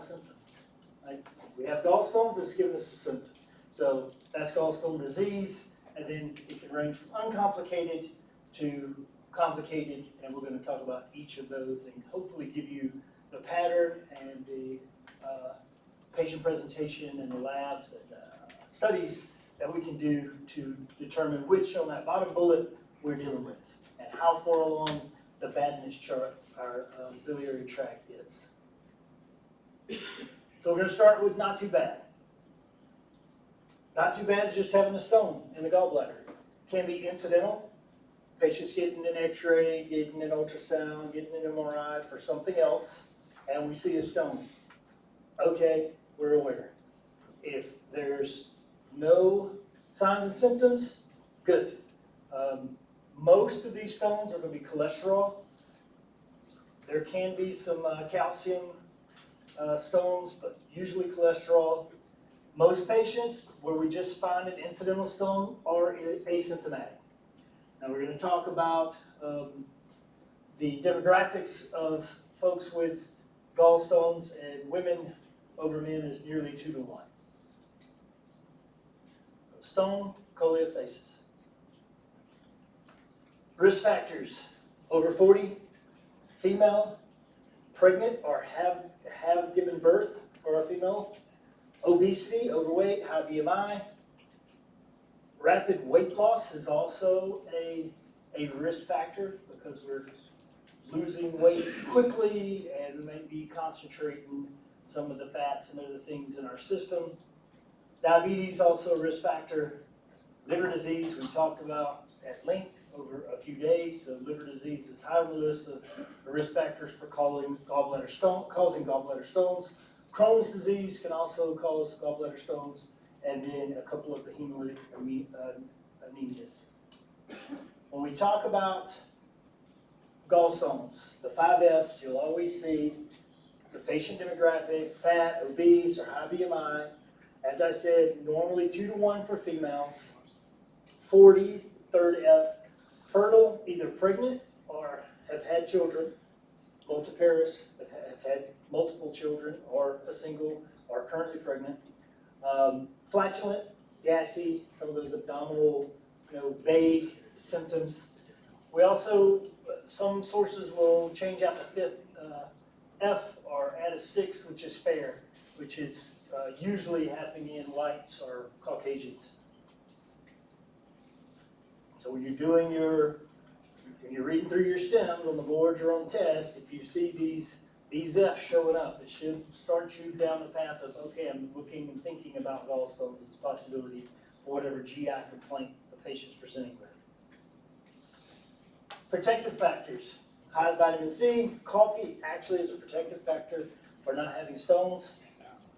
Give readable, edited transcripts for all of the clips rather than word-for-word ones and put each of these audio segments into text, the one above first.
a symptom. Right? We have gallstones that's giving us a symptom. So that's gallstone disease, and then it can range from uncomplicated to complicated, and we're going to talk about each of those and hopefully give you the pattern and the patient presentation and the labs and studies that we can do to determine which on that bottom bullet we're dealing with and how far along the badness chart our biliary tract is. So we're going to start with not too bad. Not too bad is just having a stone in the gallbladder. Can be incidental. Patients getting an x-ray, getting an ultrasound, getting an MRI for something else, and we see a stone. Okay, we're aware. If there's no signs and symptoms, good. Most of these stones are going to be cholesterol. There can be some calcium stones, but usually cholesterol. Most patients where we just find an incidental stone are asymptomatic. Now we're going to talk about the demographics of folks with gallstones, and women over men is nearly 2 to 1. Stone, cholestasis. Risk factors: over 40, female, pregnant or have given birth for a female, obesity, overweight, high BMI. Rapid weight loss is also a risk factor because we're losing weight quickly and maybe concentrating some of the fats and other things in our system. Diabetes also a risk factor. Liver disease we talked about at length over a few days. So liver disease is high on the list of risk factors for causing gallbladder stones. Crohn's disease can also cause gallbladder stones, and then a couple of the hemolytic anemias. When we talk about gallstones, the 5 F's, you'll always see the patient demographic, fat, obese, or high BMI. As I said, normally 2 to 1 for females, 40, third F, fertile, either pregnant or have had children, multiparous, have had multiple children, or a single, or currently pregnant. Flatulent, gassy, some of those abdominal, vague symptoms. We also, some sources will change out the 5th F or add a 6th, which is fair, which is usually happening in whites or Caucasians. So when you're reading through your stems on the boards or on test, if you see these F's showing up, it should start you down the path of, okay, I'm looking and thinking about gallstones as a possibility for whatever GI complaint the patient's presenting with. Protective factors. High vitamin C, coffee actually is a protective factor for not having stones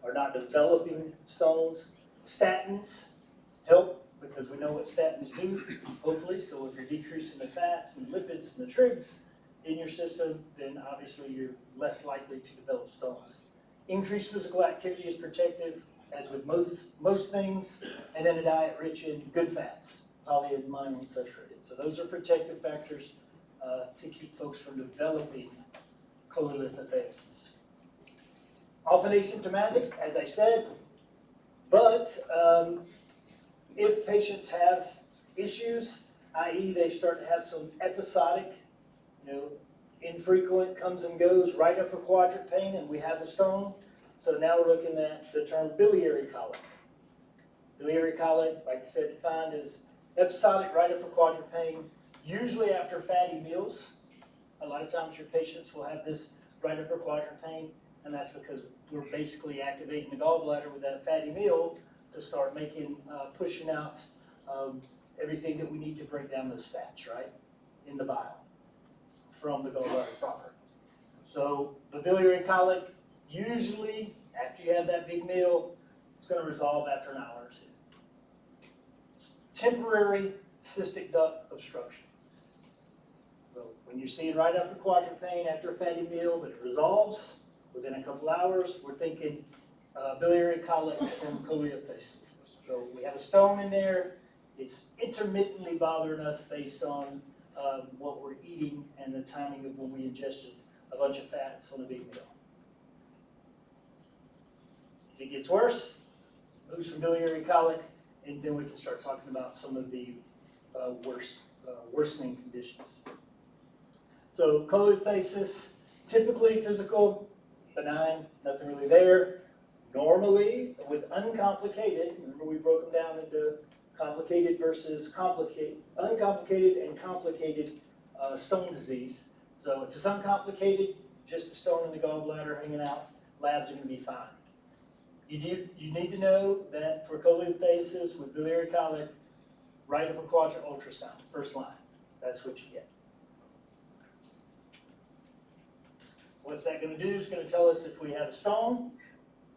or not developing stones. Statins help because we know what statins do, hopefully. So if you're decreasing the fats and lipids and the trigs in your system, then obviously you're less likely to develop stones. Increased physical activity is protective, as with most things, and then a diet rich in good fats, polyunsaturated. So those are protective factors to keep folks from developing cholelithiasis. Often asymptomatic, as I said, but if patients have issues, i.e. they start to have some episodic, infrequent comes and goes, right upper quadrant pain, and we have a stone. So now we're looking at the term biliary colic. Biliary colic, like I said, defined as episodic right upper quadrant pain, usually after fatty meals. A lot of times your patients will have this right upper quadrant pain, and that's because we're basically activating the gallbladder with that fatty meal to start pushing out everything that we need to break down those fats, right, in the bile from the gallbladder proper. So the biliary colic, usually after you have that big meal, it's going to resolve after an hour or 2. It's temporary cystic duct obstruction. So when you're seeing right upper quadrant pain after a fatty meal, but it resolves within a couple hours, we're thinking biliary colic from cholelithiasis. So we have a stone in there. It's intermittently bothering us based on what we're eating and the timing of when we ingested a bunch of fats on a big meal. If it gets worse, moves from biliary colic, and then we can start talking about some of the worsening conditions. So cholestasis, typically physical, benign, nothing really there. Normally, with uncomplicated, remember we broke them down into complicated versus complicated, uncomplicated and complicated stone disease. So if it's uncomplicated, just a stone in the gallbladder hanging out, labs are going to be fine. You need to know that for cholestasis with biliary colic, right upper quadrant ultrasound, first line. That's what you get. What's that going to do? It's going to tell us if we have a stone,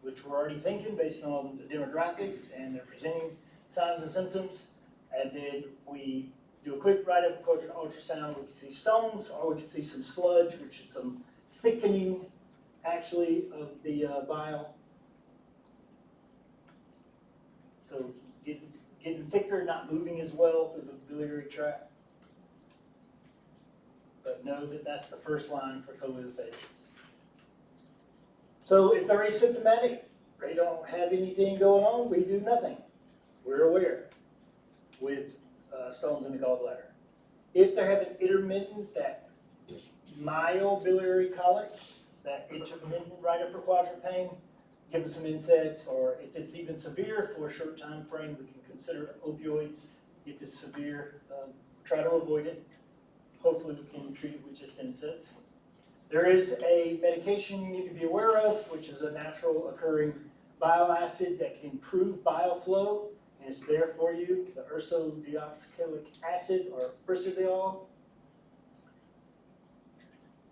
which we're already thinking based on the demographics and they're presenting signs and symptoms. And then we do a quick right upper quadrant ultrasound. We can see stones, or we can see some sludge, which is some thickening, actually, of the bile. So getting thicker, not moving as well through the biliary tract. But know that that's the first line for cholestasis. So if they're asymptomatic, they don't have anything going on, we do nothing. We're aware with stones in the gallbladder. If they're having intermittent, that mild biliary colic, that intermittent right upper quadrant pain, give them some NSAIDs, or if it's even severe for a short time frame, we can consider opioids. If it's severe, try to avoid it. Hopefully we can treat it with just NSAIDs. There is a medication you need to be aware of, which is a natural occurring bile acid that can improve bile flow, and it's there for you, the ursodeoxycholic acid, or ursodiol.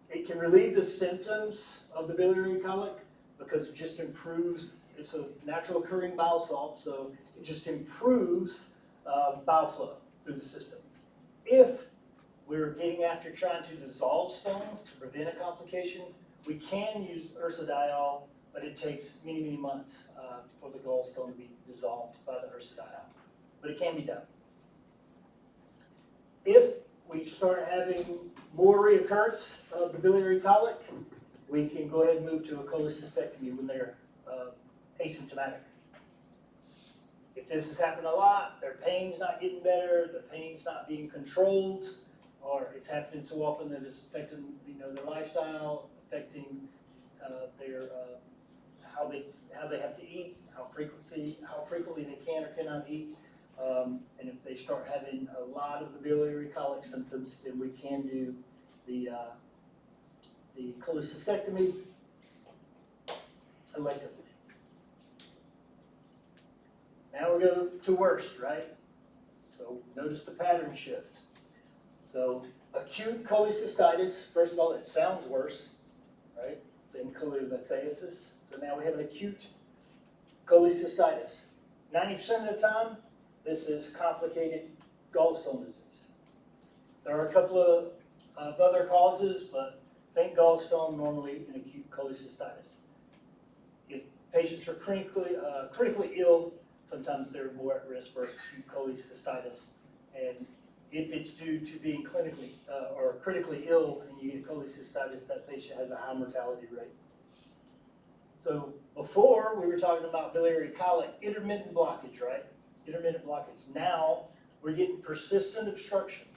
It can relieve the symptoms of the biliary colic because it just improves, it's a natural occurring bile salt, so it just improves bile flow through the system. If we're getting after trying to dissolve stones to prevent a complication, we can use ursodiol, but it takes many, many months for the gallstone to be dissolved by the ursodiol. But it can be done. If we start having more reoccurrence of the biliary colic, we can go ahead and move to a cholecystectomy when they're asymptomatic. If this has happened a lot, their pain's not getting better, the pain's not being controlled, or it's happening so often that it's affecting, their lifestyle, affecting their how they have to eat, how frequently they can or cannot eat, and if they start having a lot of the biliary colic symptoms, then we can do the cholecystectomy electively. Now we go to worse, right? So notice the pattern shift. So acute cholecystitis, first of all, it sounds worse, right, than cholelithiasis. So now we have an acute cholecystitis. 90% of the time, this is complicated gallstone disease. There are a couple of other causes, but think gallstone normally in acute cholecystitis. If patients are critically ill, sometimes they're more at risk for acute cholecystitis. And if it's due to being clinically or critically ill and you get cholecystitis, that patient has a high mortality rate. So before we were talking about biliary colic, intermittent blockage, right? Intermittent blockage. Now we're getting persistent obstruction.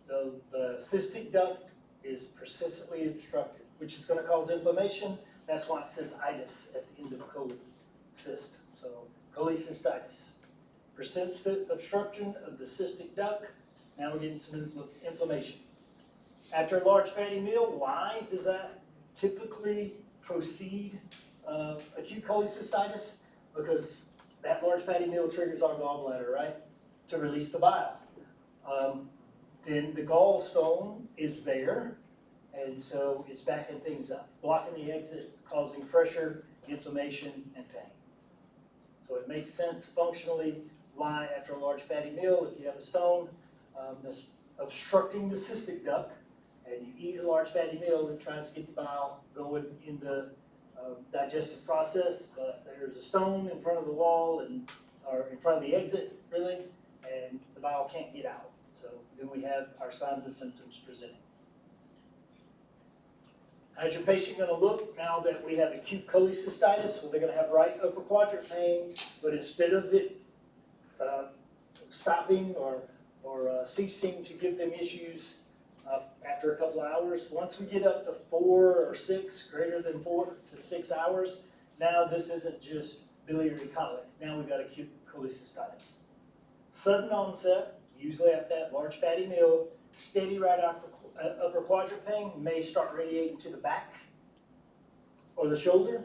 So the cystic duct is persistently obstructed, which is going to cause inflammation. That's why it says itis at the end of cholecyst. So cholecystitis. Persistent obstruction of the cystic duct. Now we're getting some inflammation. After a large fatty meal, why does that typically precede acute cholecystitis? Because that large fatty meal triggers our gallbladder, right, to release the bile. Then the gallstone is there, and so it's backing things up, blocking the exit, causing pressure, inflammation, and pain. So it makes sense functionally why after a large fatty meal, if you have a stone that's obstructing the cystic duct, and you eat a large fatty meal, it tries to get the bile going in the digestive process, but there's a stone in front of the wall, or in front of the exit, really, and the bile can't get out. So then we have our signs and symptoms presenting. How's your patient going to look now that we have acute cholecystitis? Well, they're going to have right upper quadrant pain, but instead of it stopping or ceasing to give them issues after a couple of hours, once we get up to 4 or 6, greater than 4 to 6 hours, now this isn't just biliary colic. Now we've got acute cholecystitis. Sudden onset, usually after that large fatty meal, steady right upper quadrant pain may start radiating to the back or the shoulder.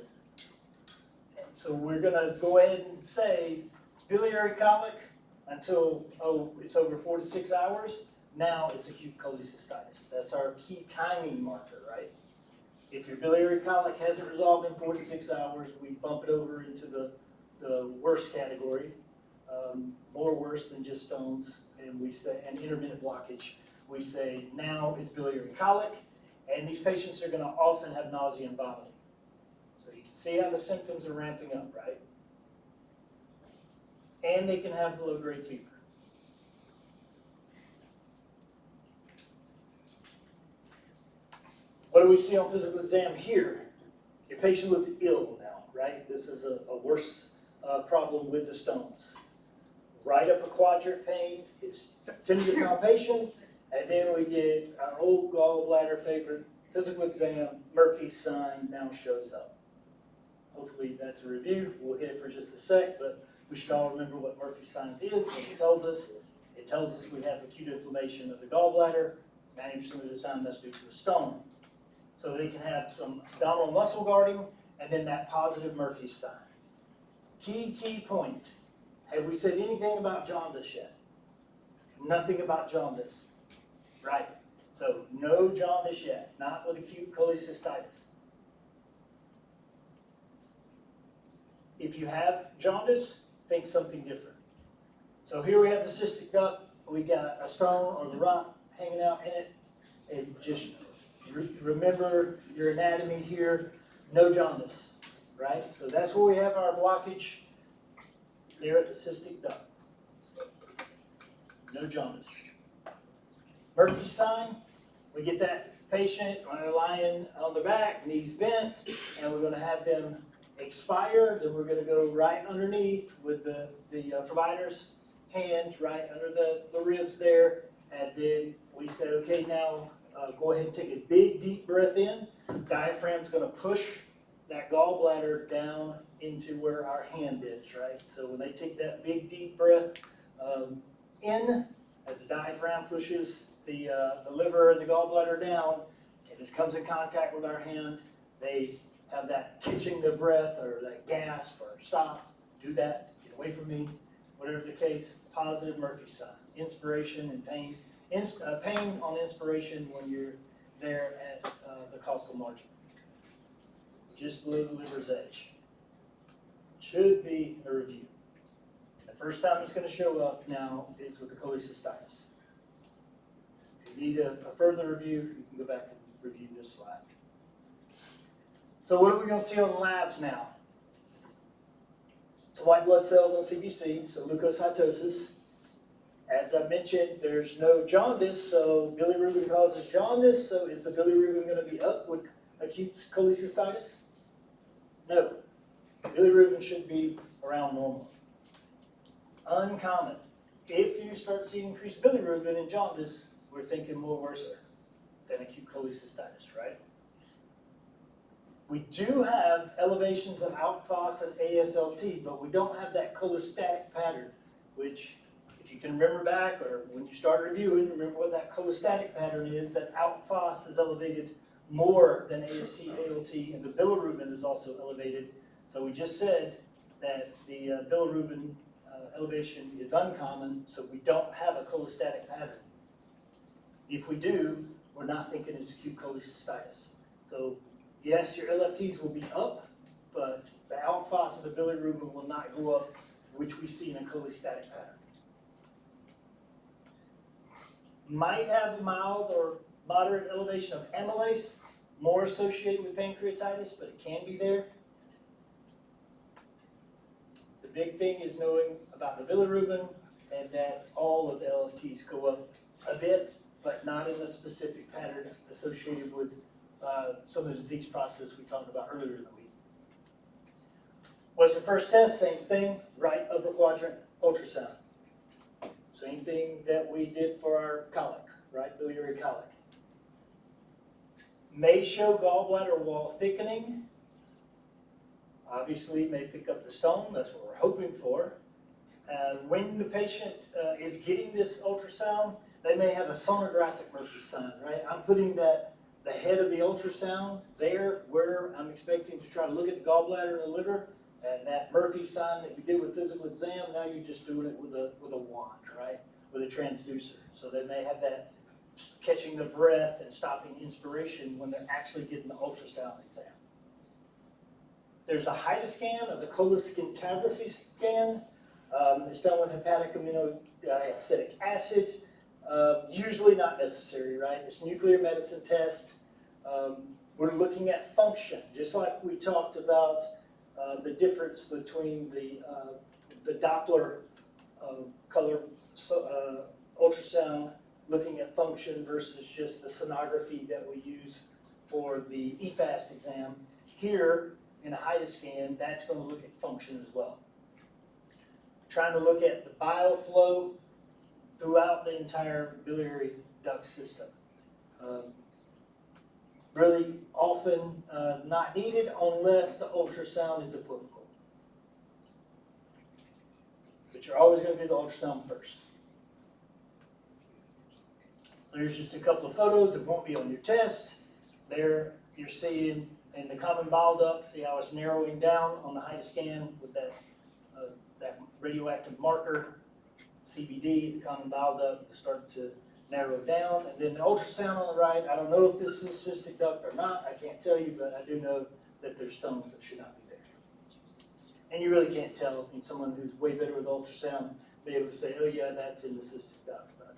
And so we're going to go ahead and say it's biliary colic until, it's over 4 to 6 hours. Now it's acute cholecystitis. That's our key timing marker, right? If your biliary colic hasn't resolved in 4 to 6 hours, we bump it over into the worst category, more worse than just stones, and we say, and intermittent blockage. We say now it's biliary colic, and these patients are going to often have nausea and vomiting. So you can see how the symptoms are ramping up, right? And they can have low-grade fever. What do we see on physical exam here? Your patient looks ill now, right? This is a worse problem with the stones. Right upper quadrant pain is tentative palpation, and then we get our old gallbladder favorite physical exam, Murphy's sign now shows up. Hopefully that's a review. We'll hit it for just a sec, but we should all remember what Murphy's sign is. What it tells us we have acute inflammation of the gallbladder. 90% of the time that's due to a stone. So they can have some abdominal muscle guarding, and then that positive Murphy's sign. Key point. Have we said anything about jaundice yet? Nothing about jaundice. Right. So no jaundice yet, not with acute cholecystitis. If you have jaundice, think something different. So here we have the cystic duct. We got a stone or the rock hanging out in it. And just remember your anatomy here. No jaundice, right? So that's where we have our blockage there at the cystic duct. No jaundice. Murphy's sign, we get that patient when they're lying on their back, knees bent, and we're going to have them expire. Then we're going to go right underneath with the provider's hand right under the ribs there, and then we say, okay, now go ahead and take a big deep breath in. Diaphragm's going to push that gallbladder down into where our hand is, right? So when they take that big deep breath in, as the diaphragm pushes the liver and the gallbladder down, and it comes in contact with our hand, they have that catching their breath or that gasp or stop, do that, get away from me, whatever the case, positive Murphy sign. Inspiration and pain. Pain on inspiration when you're there at the costal margin, just below the liver's edge. Should be a review. The first time it's going to show up now is with the cholecystitis. If you need a further review, you can go back and review this slide. So what are we going to see on the labs now? It's white blood cells on CBC, so leukocytosis. As I mentioned, there's no jaundice, so bilirubin causes jaundice, so is the bilirubin going to be up with acute cholecystitis? No. Bilirubin should be around normal. Uncommon. If you start seeing increased bilirubin in jaundice, we're thinking more worse than acute cholecystitis, right? We do have elevations of ALK phos and ASLT, but we don't have that cholestatic pattern, which, if you can remember back, or when you start reviewing, remember what that cholestatic pattern is, that ALK phos is elevated more than AST, ALT, and the bilirubin is also elevated. So we just said that the bilirubin elevation is uncommon, so we don't have a cholestatic pattern. If we do, we're not thinking it's acute cholecystitis. So yes, your LFTs will be up, but the ALK phos and the bilirubin will not go up, which we see in a cholestatic pattern. Might have a mild or moderate elevation of amylase, more associated with pancreatitis, but it can be there. The big thing is knowing about the bilirubin and that all of the LFTs go up a bit, but not in a specific pattern associated with some of the disease process we talked about earlier in the week. What's the first test? Same thing, right upper quadrant ultrasound. Same thing that we did for our colic, right, biliary colic. May show gallbladder wall thickening. Obviously, may pick up the stone. That's what we're hoping for. When the patient is getting this ultrasound, they may have a sonographic Murphy sign, right? I'm putting the head of the ultrasound there where I'm expecting to try to look at the gallbladder and the liver, and that Murphy sign that we did with physical exam, now you're just doing it with a wand, right? With a transducer. So they may have that catching the breath and stopping inspiration when they're actually getting the ultrasound exam. There's a HIDA scan of the cholescintigraphy scan. It's done with hepatic aminoacetic acid. Usually not necessary, right? It's a nuclear medicine test. We're looking at function, just like we talked about the difference between the Doppler color ultrasound, looking at function versus just the sonography that we use for the EFAST exam. Here, in a HIDA scan, that's going to look at function as well. Trying to look at the bile flow throughout the entire biliary duct system. Really often not needed unless the ultrasound is equivocal. But you're always going to do the ultrasound first. There's just a couple of photos that won't be on your test. There you're seeing in the common bile duct, see how it's narrowing down on the HIDA scan with that radioactive marker, CBD, the common bile duct started to narrow down. And then the ultrasound on the right, I don't know if this is cystic duct or not, I can't tell you, but I do know that there's stones that should not be there. And you really can't tell in someone who's way better with ultrasound, be able to say, oh yeah, that's in the cystic duct. But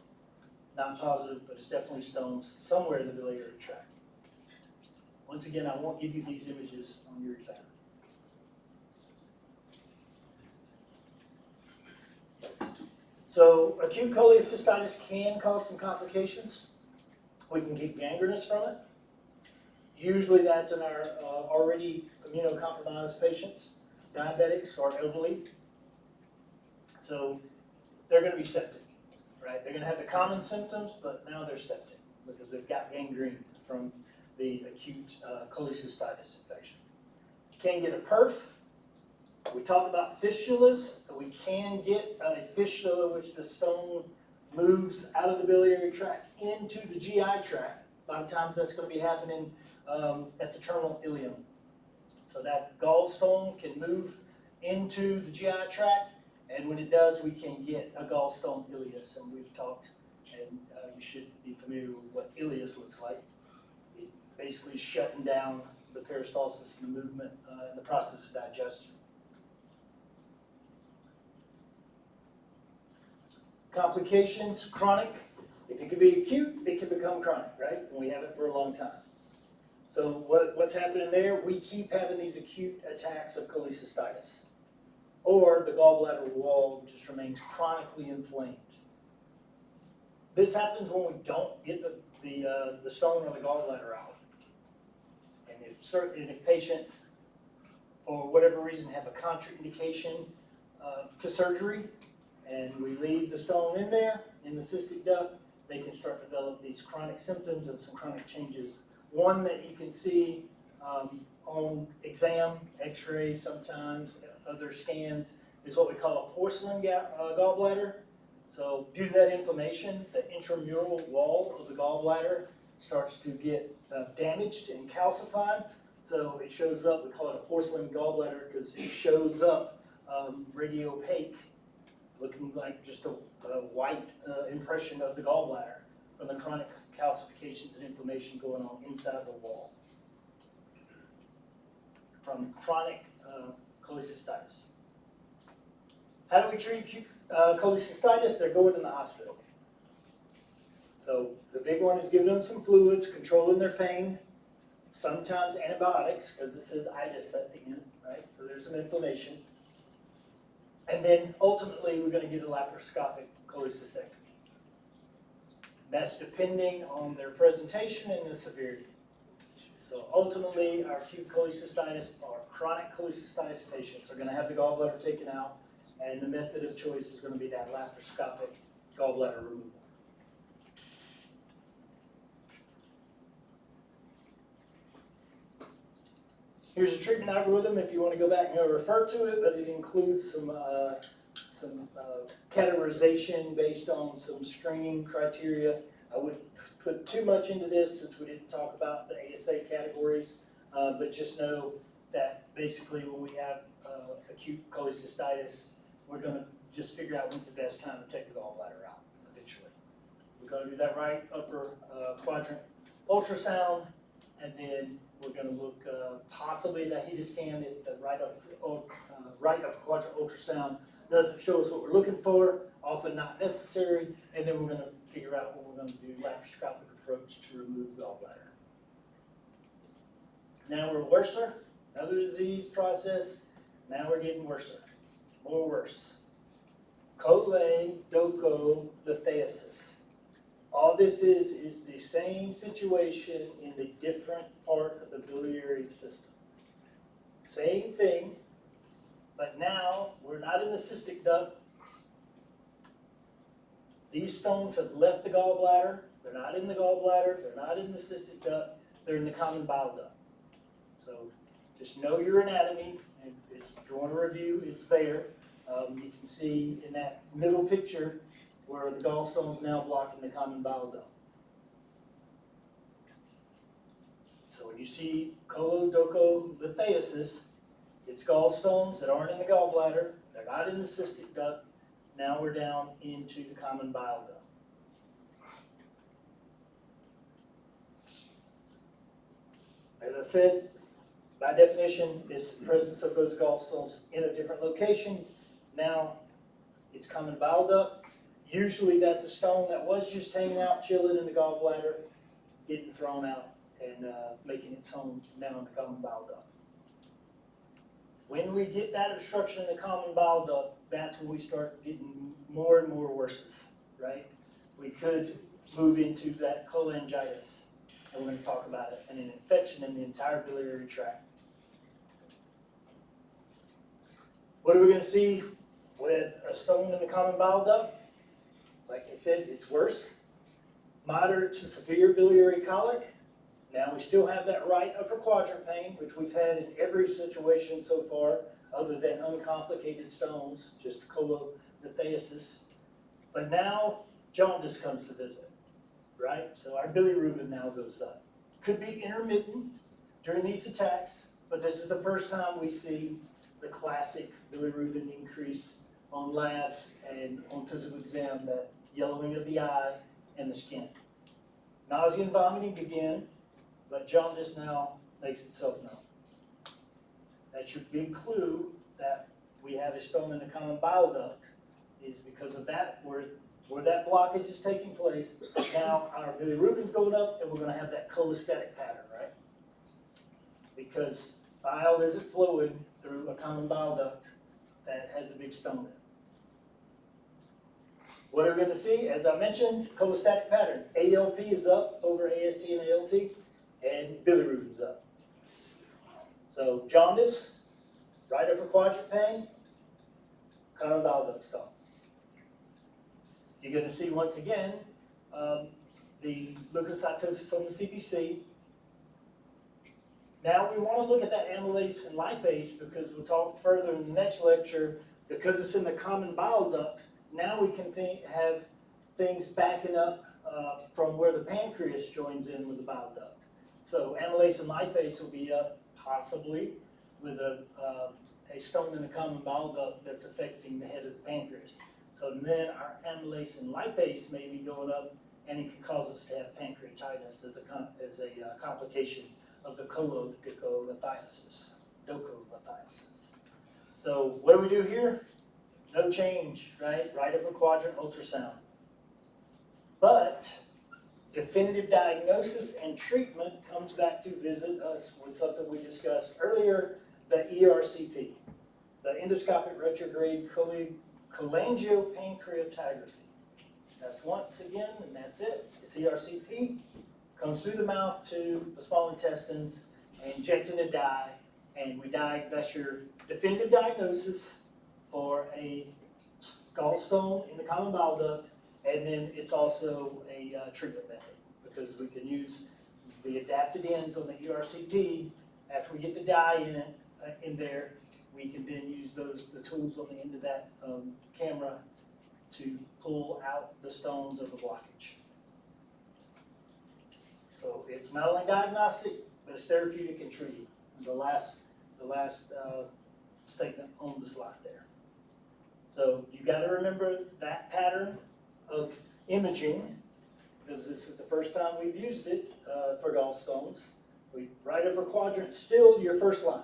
not positive, but it's definitely stones somewhere in the biliary tract. Once again, I won't give you these images on your exam. So acute cholecystitis can cause some complications. We can get gangrenous from it. Usually that's in our already immunocompromised patients, diabetics or elderly. So they're going to be septic, right? They're going to have the common symptoms, but now they're septic because they've got gangrene from the acute cholecystitis infection. You can get a perf. We talked about fistulas. We can get a fistula, which the stone moves out of the biliary tract into the GI tract. A lot of times that's going to be happening at the terminal ileum. So that gallstone can move into the GI tract, and when it does, we can get a gallstone ileus. And we've talked, and you should be familiar with what ileus looks like. It basically shutting down the peristalsis and the movement and the process of digestion. Complications, chronic. If it can be acute, it can become chronic, right? And we have it for a long time. So what's happening there? We keep having these acute attacks of cholecystitis. Or the gallbladder wall just remains chronically inflamed. This happens when we don't get the stone or the gallbladder out. And if patients, for whatever reason, have a contraindication to surgery, and we leave the stone in there, in the cystic duct, they can start to develop these chronic symptoms and some chronic changes. One that you can see on exam, x-ray sometimes, other scans, is what we call a porcelain gallbladder. So due to that inflammation, the intramural wall of the gallbladder starts to get damaged and calcified. So it shows up, we call it a porcelain gallbladder because it shows up radiopaque, looking like just a white impression of the gallbladder from the chronic calcifications and inflammation going on inside the wall from chronic cholecystitis. How do we treat acute cholecystitis? They're going in the hospital. So the big one is giving them some fluids, controlling their pain, sometimes antibiotics, because it says itis at the end, right? So there's some inflammation. And then ultimately, we're going to get a laparoscopic cholecystectomy. That's depending on their presentation and the severity. So ultimately, our acute cholecystitis or chronic cholecystitis patients are going to have the gallbladder taken out, and the method of choice is going to be that laparoscopic gallbladder removal. Here's a treatment algorithm if you want to go back and refer to it, but it includes some categorization based on some screening criteria. I wouldn't put too much into this since we didn't talk about the ASA categories, but just know that basically when we have acute cholecystitis, we're going to just figure out when's the best time to take the gallbladder out eventually. We're going to do that right upper quadrant ultrasound, and then we're going to look possibly at a HEDA scan if the right upper quadrant ultrasound doesn't show us what we're looking for, often not necessary, and then we're going to figure out what we're going to do, laparoscopic approach to remove gallbladder. Now we're worser, another disease process, now we're getting worser, more worse. Choledocholithiasis. All this is the same situation in the different part of the biliary system. Same thing, but now we're not in the cystic duct. These stones have left the gallbladder. They're not in the gallbladder. They're not in the cystic duct. They're in the common bile duct. So just know your anatomy. And if you want to review, it's there. You can see in that middle picture where the gallstone is now blocking the common bile duct. So when you see choledocholithiasis, it's gallstones that aren't in the gallbladder. They're not in the cystic duct. Now we're down into the common bile duct. As I said, by definition, it's the presence of those gallstones in a different location. Now it's common bile duct. Usually that's a stone that was just hanging out, chilling in the gallbladder, getting thrown out and making its home down in the common bile duct. When we get that obstruction in the common bile duct, that's when we start getting more and more worses, right? We could move into that cholangitis, and we're going to talk about it, and an infection in the entire biliary tract. What are we going to see with a stone in the common bile duct? Like I said, it's worse. Moderate to severe biliary colic. Now we still have that right upper quadrant pain, which we've had in every situation so far, other than uncomplicated stones, just choledocholithiasis. But now jaundice comes to visit, right? So our bilirubin now goes up. Could be intermittent during these attacks, but this is the first time we see the classic bilirubin increase on labs and on physical exam, that yellowing of the eye and the skin. Nausea and vomiting begin, but jaundice now makes itself known. That's your big clue that we have a stone in the common bile duct, is because of that, where that blockage is taking place. Now our bilirubin's going up, and we're going to have that cholestatic pattern, right? Because bile isn't flowing through a common bile duct that has a big stone in it. What are we going to see? As I mentioned, cholestatic pattern. ALP is up over AST and ALT, and bilirubin's up. So jaundice, right upper quadrant pain, common bile duct stone. You're going to see once again the leukocytosis on the CBC. Now we want to look at that amylase and lipase, because we'll talk further in the next lecture. Because it's in the common bile duct, now we can have things backing up from where the pancreas joins in with the bile duct. So amylase and lipase will be up possibly with a stone in the common bile duct that's affecting the head of the pancreas. So then our amylase and lipase may be going up, and it can cause us to have pancreatitis as a complication of the choledocholithiasis. So what do we do here? No change, right? Right upper quadrant ultrasound. But definitive diagnosis and treatment comes back to visit us with something we discussed earlier, the ERCP, the endoscopic retrograde cholangiopancreatography. That's once again, and that's it. It's ERCP, comes through the mouth to the small intestines and injecting a dye, and that's your definitive diagnosis for a gallstone in the common bile duct, and then it's also a treatment method, because we can use the adapted ends on the ERCP. After we get the dye in there, we can then use the tools on the end of that camera to pull out the stones of the blockage. So it's not only diagnostic, but it's therapeutic and treating. The last statement on the slide there. So you got to remember that pattern of imaging, because this is the first time we've used it for gallstones. Right upper quadrant, still your first line,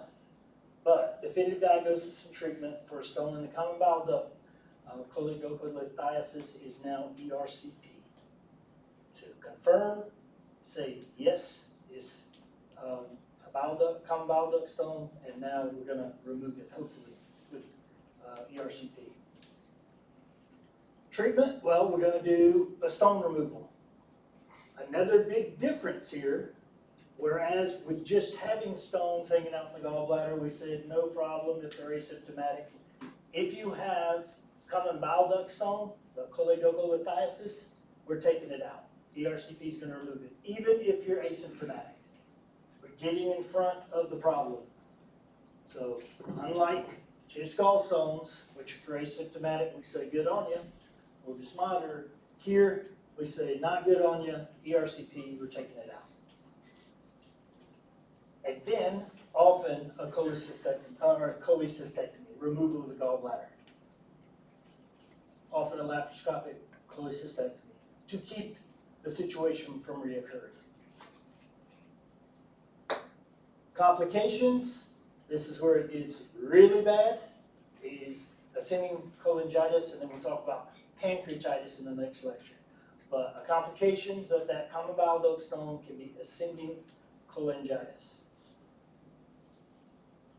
but definitive diagnosis and treatment for a stone in the common bile duct, choledocholithiasis, is now ERCP. To confirm, say yes, it's a common bile duct stone, and now we're going to remove it, hopefully, with ERCP. Treatment, well, we're going to do a stone removal. Another big difference here, whereas with just having stones hanging out in the gallbladder, we said no problem if they're asymptomatic. If you have common bile duct stone, the choledocholithiasis, we're taking it out. ERCP is going to remove it, even if you're asymptomatic. We're getting in front of the problem. So unlike just gallstones, which if you're asymptomatic, we say good on you, we'll just monitor. Here, we say not good on you, ERCP, we're taking it out. And then, often, a cholecystectomy, removal of the gallbladder. Often a laparoscopic cholecystectomy, to keep the situation from reoccurring. Complications, this is where it gets really bad, is ascending cholangitis, and then we'll talk about pancreatitis in the next lecture. But complications of that common bile duct stone can be ascending cholangitis.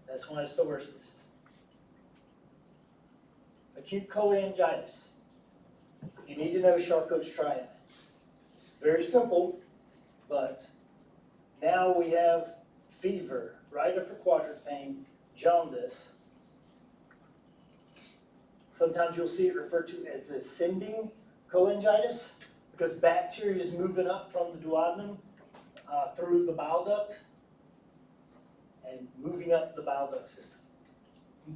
That's why it's the worstest. Acute cholangitis. You need to know Charcot's triad. Very simple, but now we have fever, right upper quadrant pain, jaundice. Sometimes you'll see it referred to as ascending cholangitis, because bacteria is moving up from the duodenum through the bile duct and moving up the bile duct system.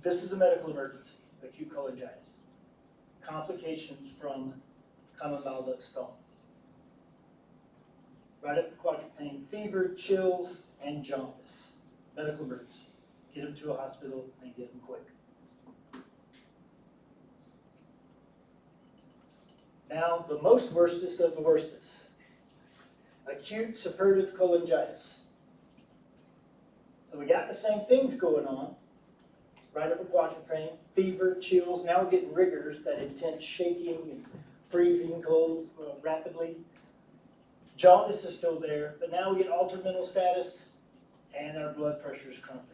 This is a medical emergency, acute cholangitis. Complications from common bile duct stone. Right upper quadrant pain, fever, chills, and jaundice. Medical emergency. Get them to a hospital and get them quick. Now, the most worstest of the worstest. Acute suppurative cholangitis. So we got the same things going on. Right upper quadrant pain, fever, chills. Now we're getting rigors, that intense shaking and freezing cold rapidly. Jaundice is still there, but now we get altered mental status and our blood pressure is crumping.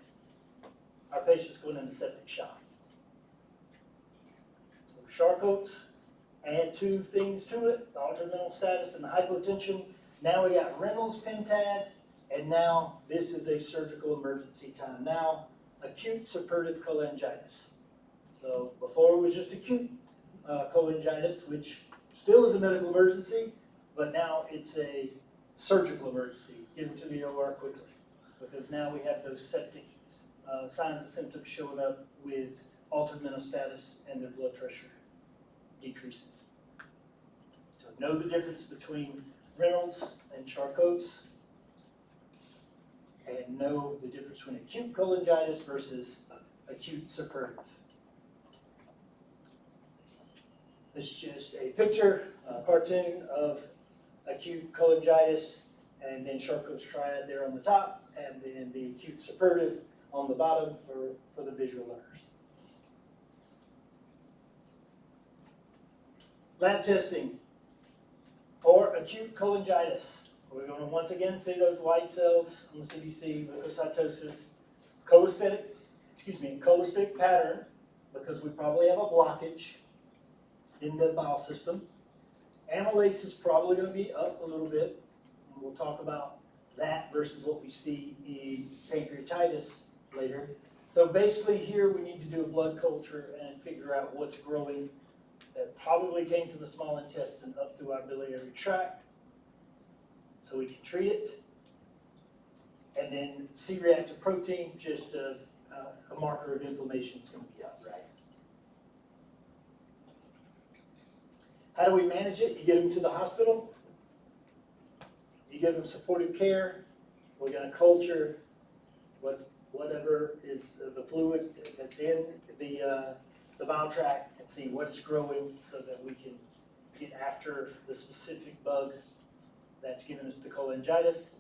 Our patient's going into septic shock. So Charcot's, add two things to it, the altered mental status and the hypotension. Now we got Reynolds pentad, and now this is a surgical emergency time. Now, acute suppurative cholangitis. So before it was just acute cholangitis, which still is a medical emergency, but now it's a surgical emergency. Get them to the OR quickly, because now we have those septic signs and symptoms showing up with altered mental status and their blood pressure decreasing. So know the difference between Reynolds and Charcot's, and know the difference between acute cholangitis versus acute suppurative. This is just a picture, a cartoon of acute cholangitis, and then Charcot's triad there on the top, and then the acute suppurative on the bottom for the visual learners. Lab testing for acute cholangitis. We're going to once again see those white cells on the CBC, leukocytosis, cholestic pattern, because we probably have a blockage in the bile system. Amylase is probably going to be up a little bit. and we'll talk about that versus what we see in pancreatitis later. So basically here we need to do a blood culture and figure out what's growing that probably came from the small intestine up through our biliary tract so we can treat it. And then C-reactive protein, just a marker of inflammation is going to be out, right? How do we manage it? You get them to the hospital. You give them supportive care. We're going to culture whatever is the fluid that's in the bowel tract and see what is growing so that we can get after the specific bug that's giving us the cholangitis.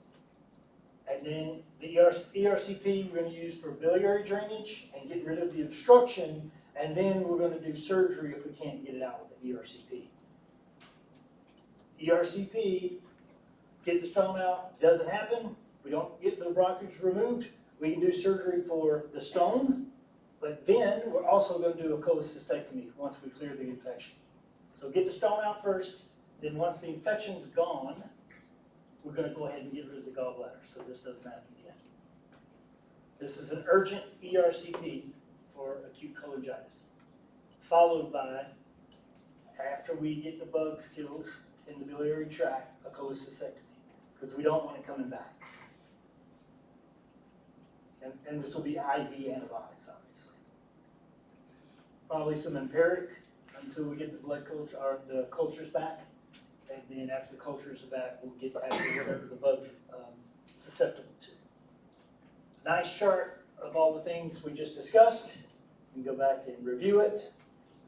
And then the ERCP we're going to use for biliary drainage and getting rid of the obstruction, and then we're going to do surgery if we can't get it out with the ERCP. ERCP, get the stone out, doesn't happen, we don't get the bronchus removed, we can do surgery for the stone, but then we're also going to do a cholecystectomy once we clear the infection. So get the stone out first, then once the infection's gone, we're going to go ahead and get rid of the gallbladder so this doesn't happen again. This is an urgent ERCP for acute cholangitis, followed by, after we get the bugs killed in the biliary tract, a cholecystectomy, because we don't want it coming back. And this will be IV antibiotics, obviously. Probably some empiric until we get the blood culture or the cultures back. And then after the cultures are back, we'll get back to whatever the bug's susceptible to. Nice chart of all the things we just discussed. You can go back and review it.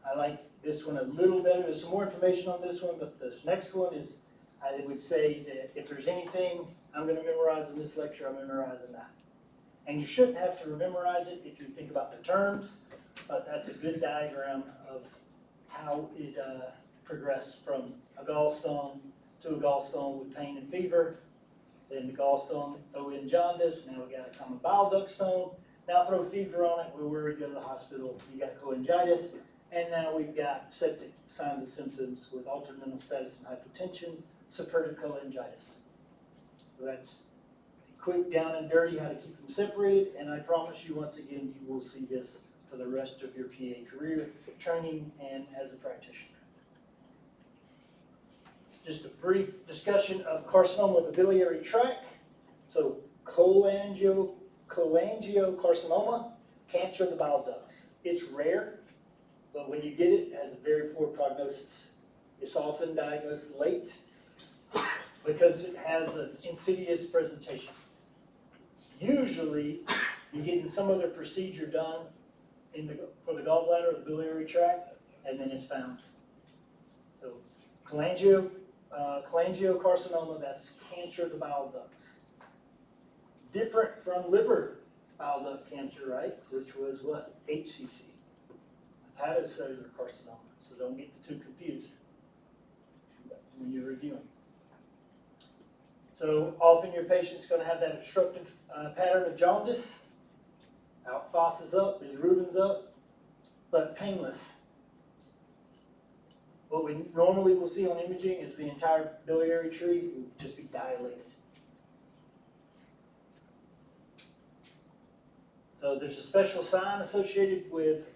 I like this one a little better. There's some more information on this one, but this next one is, I would say that if there's anything I'm going to memorize in this lecture, I'm memorizing that. And you shouldn't have to memorize it if you think about the terms, but that's a good diagram of how it progressed from a gallstone to a gallstone with pain and fever. Then the gallstone, throw in jaundice. Now we got a common bile duct stone. Now throw fever on it. We're worried, go to the hospital. You got cholangitis. And now we've got septic signs and symptoms with altered mental status and hypotension, suppurative cholangitis. So that's quick, down and dirty, how to keep them separated. And I promise you, once again, you will see this for the rest of your PA career, training, and as a practitioner. Just a brief discussion of carcinoma of the biliary tract. So cholangiocarcinoma, cancer of the bile ducts. It's rare, but when you get it, it has a very poor prognosis. It's often diagnosed late because it has an insidious presentation. Usually, you're getting some other procedure done for the gallbladder or the biliary tract, and then it's found. So cholangiocarcinoma, that's cancer of the bile ducts. Different from liver bile duct cancer, right? Which was what? HCC, hepatocellular carcinoma. So don't get the two confused when you're reviewing. So often your patient's going to have that obstructive pattern of jaundice. Outfos is up, bilirubin's up, but painless. What we normally will see on imaging is the entire biliary tree will just be dilated. So there's a special sign associated with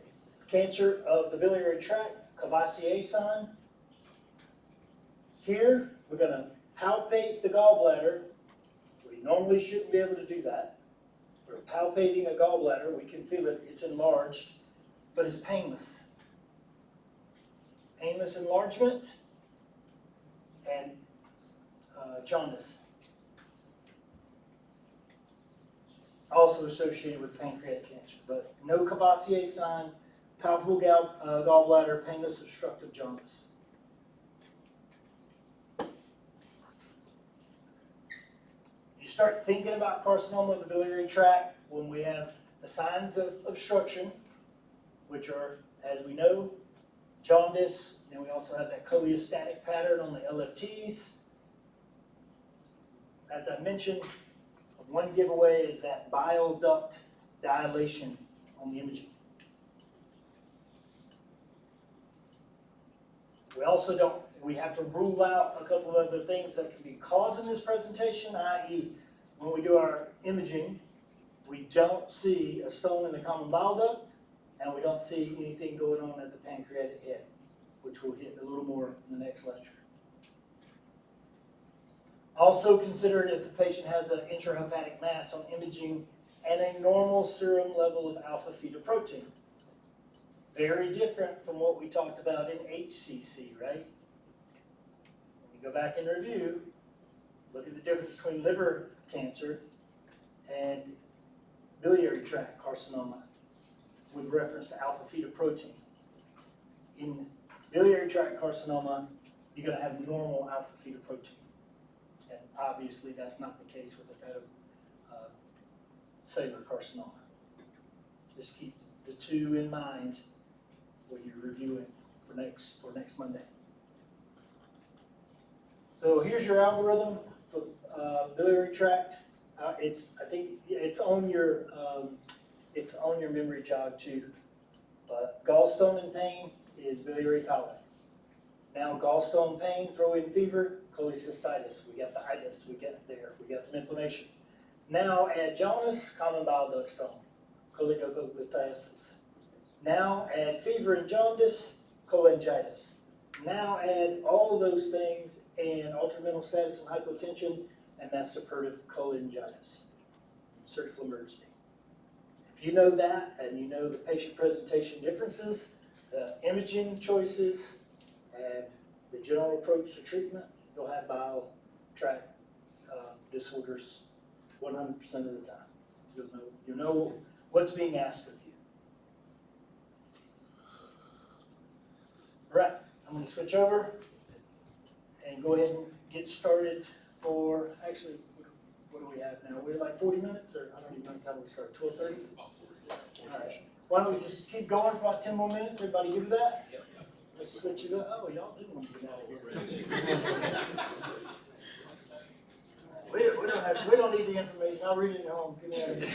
cancer of the biliary tract, Cavassier sign. Here, we're going to palpate the gallbladder. We normally shouldn't be able to do that. We're palpating a gallbladder. We can feel it. It's enlarged, but it's painless. Painless enlargement and jaundice. Also associated with pancreatic cancer, but no Cavassier sign, palpable gallbladder, painless obstructive jaundice. You start thinking about carcinoma of the biliary tract when we have the signs of obstruction, which are, as we know, jaundice, and we also have that cholestatic pattern on the LFTs. As I mentioned, one giveaway is that bile duct dilation on the imaging. We also We have to rule out a couple of other things that can be causing this presentation, i.e. when we do our imaging, we don't see a stone in the common bile duct, and we don't see anything going on at the pancreatic head, which we'll hit a little more in the next lecture. Also consider it if the patient has an intrahepatic mass on imaging and a normal serum level of alpha-fetoprotein. Very different from what we talked about in HCC, right? When we go back and review, look at the difference between liver cancer and biliary tract carcinoma with reference to alpha-fetoprotein. In biliary tract carcinoma, you're going to have normal alpha-fetoprotein. And obviously that's not the case with hepatocellular carcinoma. Just keep the two in mind when you're reviewing for next Monday. So here's your algorithm for biliary tract. I think it's on your memory jog too. But gallstone and pain is biliary colic. Now gallstone pain, throw in fever, cholecystitis. We got the itis, we got some inflammation. Now add jaundice, common bile duct stone, cholelithiasis. Now add fever and jaundice, cholangitis. Now add all of those things and altered mental status and hypotension, and that's suppurative cholangitis, surgical emergency. If you know that, and you know the patient presentation differences, the imaging choices, and the general approach to treatment, you'll have bile tract disorders 100% of the time. You'll know what's being asked of you. All right, I'm going to switch over and go ahead and get started for, actually, what do we have now? We're like 40 minutes, or I don't even know what time we start, 12:30? All right, why don't we just keep going for about 10 more minutes? Everybody good with that? Yep. Let's switch it up. Oh, y'all do want to get out of here. We don't need the information. I'll read it at home. Get me out of here.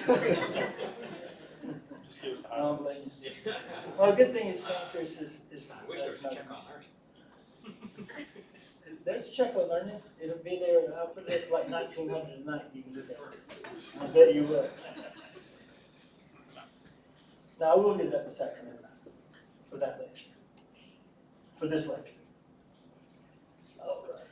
Just give us the highlights. Well, good thing is pancreas is I wish there was a check on learning. There's a check on learning. It'll be there. I'll put it like 1900 tonight. You can do that. I bet you will. Now, I will get it up this afternoon for that lecture. For this lecture. All right.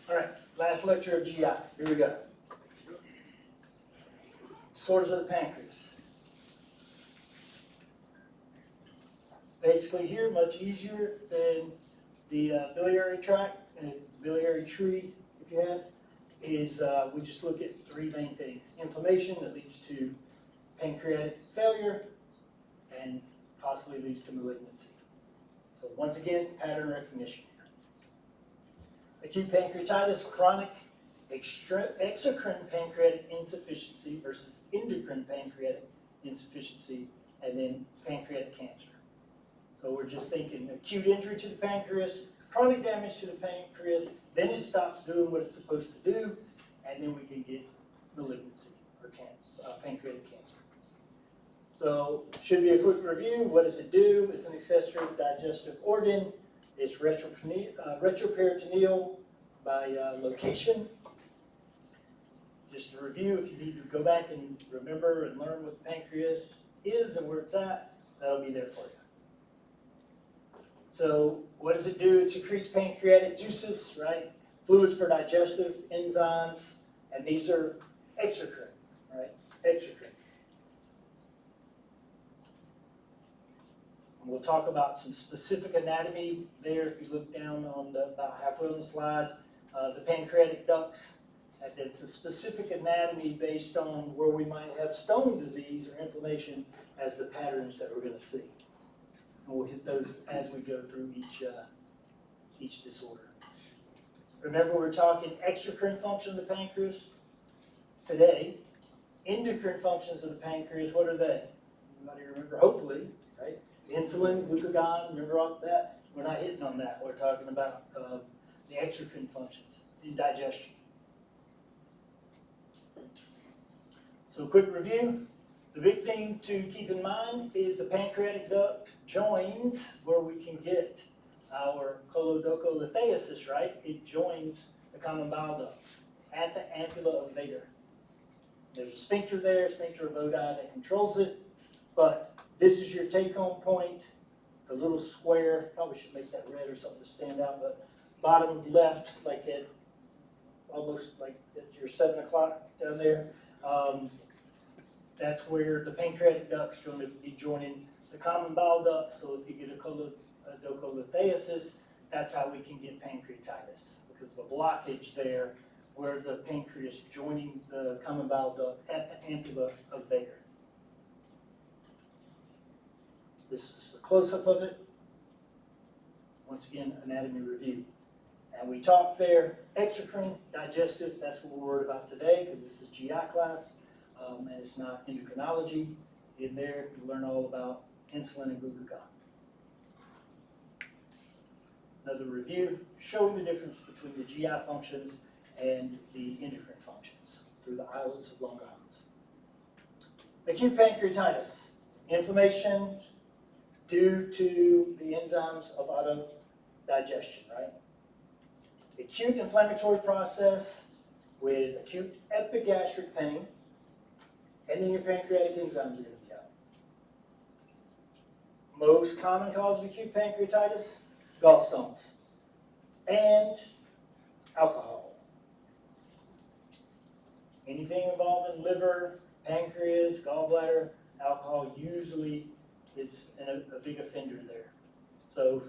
All right, last lecture of GI. Here we go. Disorders of the pancreas. Basically here, much easier than the biliary tract and biliary tree, if you have, is we just look at three main things. Inflammation that leads to pancreatic failure and possibly leads to malignancy. So once again, pattern recognition. Acute pancreatitis, chronic exocrine pancreatic insufficiency versus endocrine pancreatic insufficiency, and then pancreatic cancer. So we're just thinking acute injury to the pancreas, chronic damage to the pancreas, then it stops doing what it's supposed to do, and then we can get malignancy or pancreatic cancer. So should be a quick review. What does it do? It's an accessory digestive organ. It's retroperitoneal by location. Just to review, if you need to go back and remember and learn what the pancreas is and where it's at, that'll be there for you. So what does it do? It secretes pancreatic juices, right? Fluids for digestive enzymes, and these are exocrine, right? Exocrine. And we'll talk about some specific anatomy there. If you look down on about halfway on the slide, the pancreatic ducts, and then some specific anatomy based on where we might have stone disease or inflammation as the patterns that we're going to see. And we'll hit those as we go through each disorder. Remember, we're talking exocrine function of the pancreas today. Endocrine functions of the pancreas, what are they? Anybody remember? Hopefully, right? Insulin, glucagon, remember all that? We're not hitting on that. We're talking about the exocrine functions in digestion. So quick review. The big thing to keep in mind is the pancreatic duct joins where we can get our colodocolithiasis, right? It joins the common bile duct at the ampulla of Vater. There's a sphincter there, sphincter of Oddi that controls it, but this is your take-home point. The little square, probably should make that red or something to stand out, but bottom left, like at almost like at your 7 o'clock down there, that's where the pancreatic duct's going to be joining the common bile duct. So if you get a colodocolithiasis, that's how we can get pancreatitis, because of a blockage there where the pancreas joining the common bile duct at the ampulla of Vater. This is the close-up of it. Once again, anatomy review. And we talked there, exocrine, digestive, that's what we're worried about today, because this is GI class, and it's not endocrinology. In there, you learn all about insulin and glucagon. Another review showing the difference between the GI functions and the endocrine functions through the islets of Long Island. Acute pancreatitis, inflammation due to the enzymes of autodigestion, right? Acute inflammatory process with acute epigastric pain, and then your pancreatic enzymes are going to be out. Most common cause of acute pancreatitis, gallstones and alcohol. Anything involving liver, pancreas, gallbladder, alcohol usually is a big offender there. So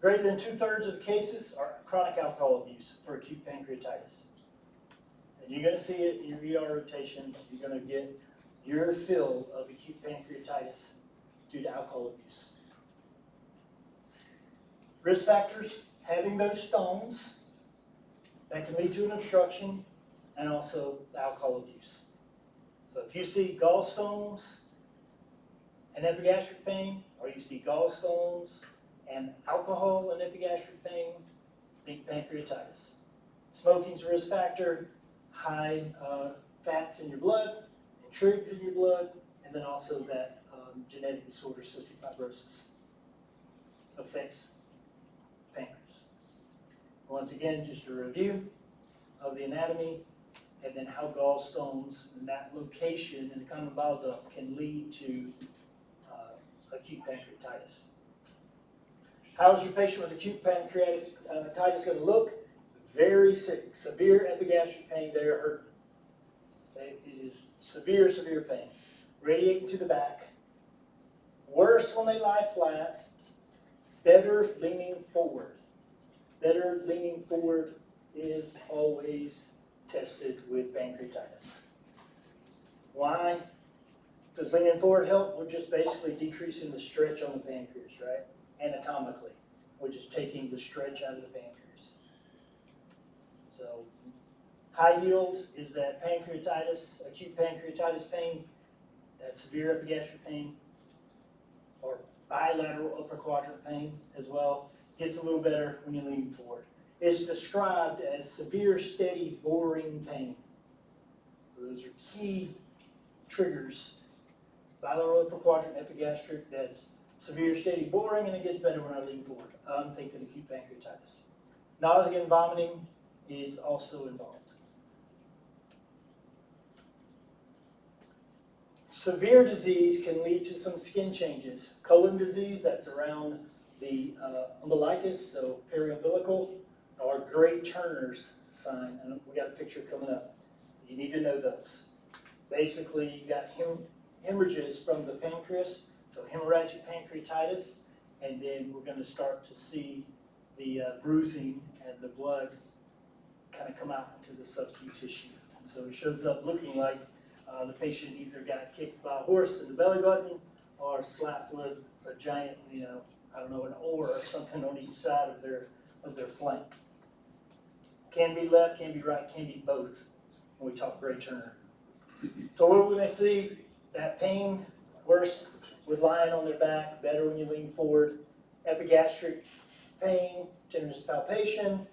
greater than 2/3 of the cases are chronic alcohol abuse for acute pancreatitis. And you're going to see it in your ER rotations. You're going to get your fill of acute pancreatitis due to alcohol abuse. Risk factors, having those stones that can lead to an obstruction, and also alcohol abuse. So if you see gallstones and epigastric pain, or you see gallstones and alcohol and epigastric pain, think pancreatitis. Smoking's a risk factor, high fats in your blood, intrigues in your blood, and then also that genetic disorder, cystic fibrosis, affects pancreas. Once again, just a review of the anatomy, and then how gallstones in that location in the common bile duct can lead to acute pancreatitis. How's your patient with acute pancreatitis going to look? Very sick, severe epigastric pain. They are hurting. It is severe, severe pain. Radiating to the back. Worse when they lie flat. Better leaning forward. Better leaning forward is always tested with pancreatitis. Why? Does leaning forward help? We're just basically decreasing the stretch on the pancreas, right? Anatomically. We're just taking the stretch out of the pancreas. So, high yield is that pancreatitis, acute pancreatitis pain, that severe epigastric pain, or bilateral upper quadrant pain as well. Gets a little better when you lean forward. It's described as severe, steady, boring pain. Those are key triggers. Bilateral upper quadrant, epigastric, that's severe, steady, boring, and it gets better when I lean forward. I'm thinking acute pancreatitis. Nausea and vomiting is also involved. Severe disease can lead to some skin changes. Colon disease, that's around the umbilicus, so periumbilical, or Gray Turner's sign, and we got a picture coming up. You need to know those. Basically, you got hemorrhages from the pancreas, so hemorrhagic pancreatitis, and then we're going to start to see the bruising and the blood kind of come out into the subacute tissue. And so it shows up looking like the patient either got kicked by a horse in the belly button or slapped with a giant, I don't know, an oar or something on each side of their flank. Can be left, can be right, can be both when we talk Gray Turner. So what we're going to see, that pain worse with lying on their back, better when you lean forward. Epigastric pain, tenderness, palpation,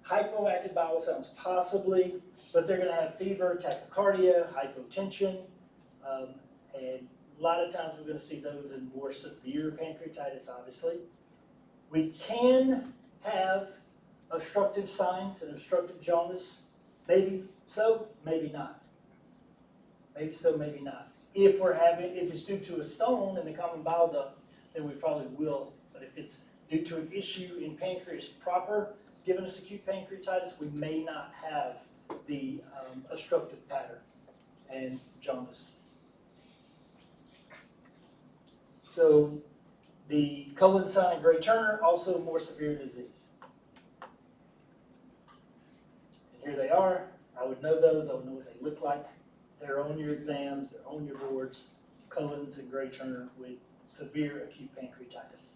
hypoactive bowel sounds possibly, but they're gonna have fever, tachycardia, hypotension, and a lot of times we're gonna see those in more severe pancreatitis, obviously. We can have obstructive signs and obstructive jaundice, maybe so, maybe not. Maybe so, maybe not. If it's due to a stone in the common bile duct, then we probably will. But if it's due to an issue in pancreas proper, giving us acute pancreatitis, we may not have the obstructive pattern and jaundice. So the Cullen sign and Gray Turner, also more severe disease. And here they are. I would know those. I would know what they look like. They're on your exams. They're on your boards. Cullen's and Gray Turner with severe acute pancreatitis.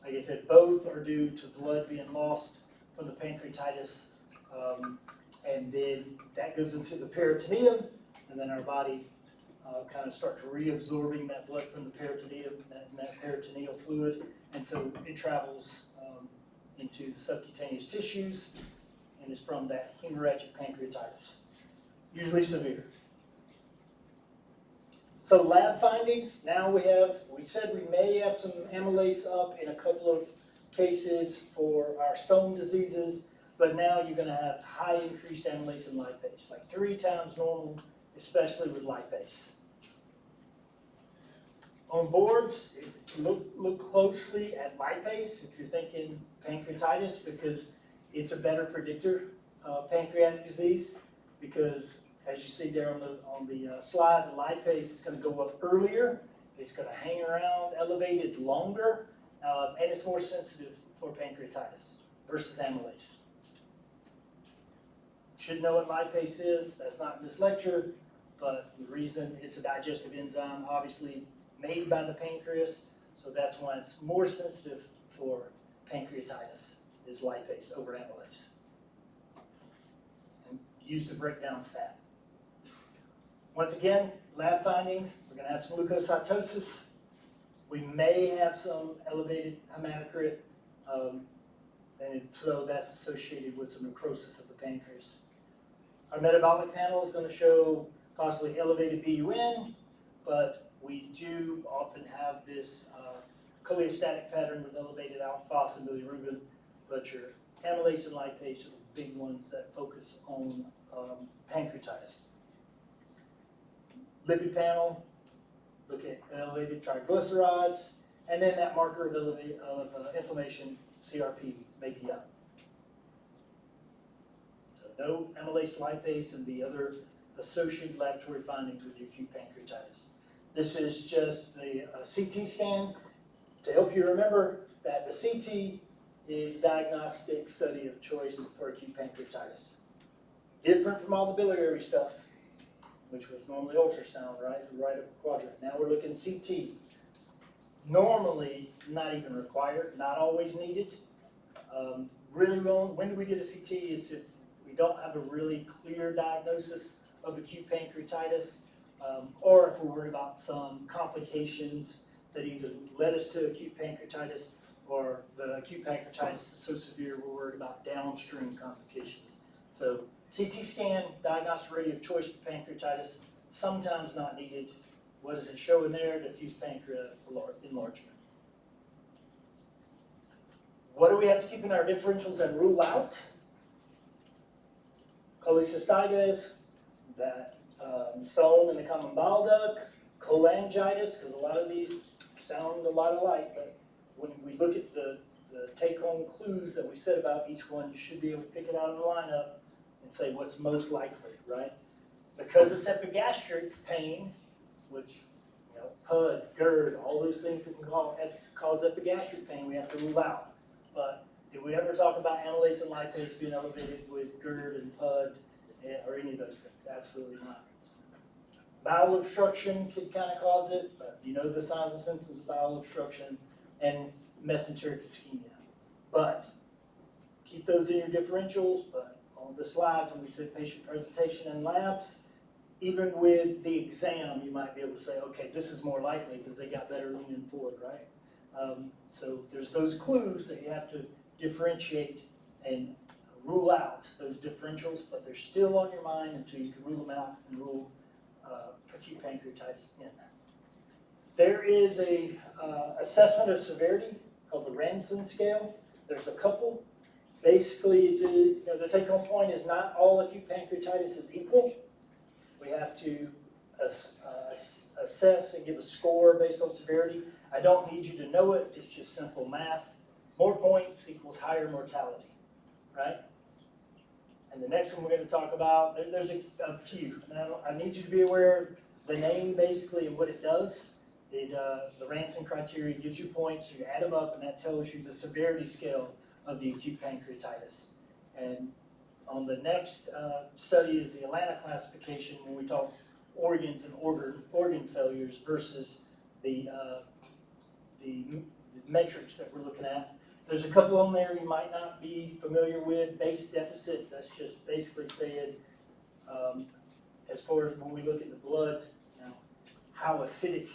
Like I said, both are due to blood being lost from the pancreatitis, and then that goes into the peritoneum, and then our body kind of starts reabsorbing that blood from the peritoneum, that peritoneal fluid, and so it travels into the subcutaneous tissues, and is from that hemorrhagic pancreatitis, usually severe. So lab findings, now we said we may have some amylase up in a couple of cases for our stone diseases, but now you're gonna have high increased amylase and lipase, like 3 times normal, especially with lipase. On boards, look closely at lipase if you're thinking pancreatitis, because it's a better predictor of pancreatic disease, because as you see there on the slide, the lipase is going to go up earlier, it's going to hang around elevated longer, and it's more sensitive for pancreatitis versus amylase. Should know what lipase is. That's not in this lecture, but the reason it's a digestive enzyme, obviously made by the pancreas, so that's why it's more sensitive for pancreatitis, is lipase over amylase. And used to break down fat. Once again, lab findings, we're going to have some leukocytosis. We may have some elevated hematocrit, and so that's associated with some necrosis of the pancreas. Our metabolic panel is going to show possibly elevated BUN, but we do often have this cholestatic pattern with elevated alk-phos and bilirubin, but your amylase and lipase are the big ones that focus on pancreatitis. Lipid panel, look at elevated triglycerides, and then that marker of inflammation, CRP, may be up. So no amylase, lipase, and the other associated laboratory findings with acute pancreatitis. This is just the CT scan to help you remember that the CT is diagnostic study of choice for acute pancreatitis. Different from all the biliary stuff, which was normally ultrasound, right? Right upper quadrant. Now we're looking CT. Normally, not even required, not always needed. Really wrong. When do we get a CT is if we don't have a really clear diagnosis of acute pancreatitis, or if we're worried about some complications that either led us to acute pancreatitis, or the acute pancreatitis is so severe we're worried about downstream complications. So CT scan, diagnostic radius of choice for pancreatitis, sometimes not needed. What does it show in there? Diffuse pancreatic enlargement. What do we have to keep in our differentials and rule out? Cholecystitis, that stone in the common bile duct, cholangitis, because a lot of these sound a lot alike, but when we look at the take-home clues that we said about each one, you should be able to pick it out of the lineup and say what's most likely, right? Because it's epigastric pain, which, you know, PUD, GERD, all those things that can cause epigastric pain, we have to rule out. But did we ever talk about amylase and lipase being elevated with GERD and PUD or any of those things? Absolutely not. Bowel obstruction could kind of cause it, but you know the signs and symptoms of bowel obstruction and mesenteric ischemia. But keep those in your differentials, but on the slides when we said patient presentation and labs, even with the exam, you might be able to say, okay, this is more likely because they got better leaning forward, right? So there's those clues that you have to differentiate and rule out those differentials, but they're still on your mind until you can rule them out and rule acute pancreatitis in. There is a assessment of severity called the Ranson scale. There's a couple. Basically, the take-home point is not all acute pancreatitis is equal. We have to assess and give a score based on severity. I don't need you to know it. It's just simple math. More points equals higher mortality, right? And the next one we're going to talk about, there's a few. Now, I need you to be aware of the name basically and what it does. The Ranson criteria gives you points, you add them up, and that tells you the severity scale of the acute pancreatitis. And on the next study is the Atlanta classification when we talk organs and organ failures versus the metrics that we're looking at. There's a couple on there you might not be familiar with. Base deficit, that's just basically saying, as far as when we look at the blood, how acidic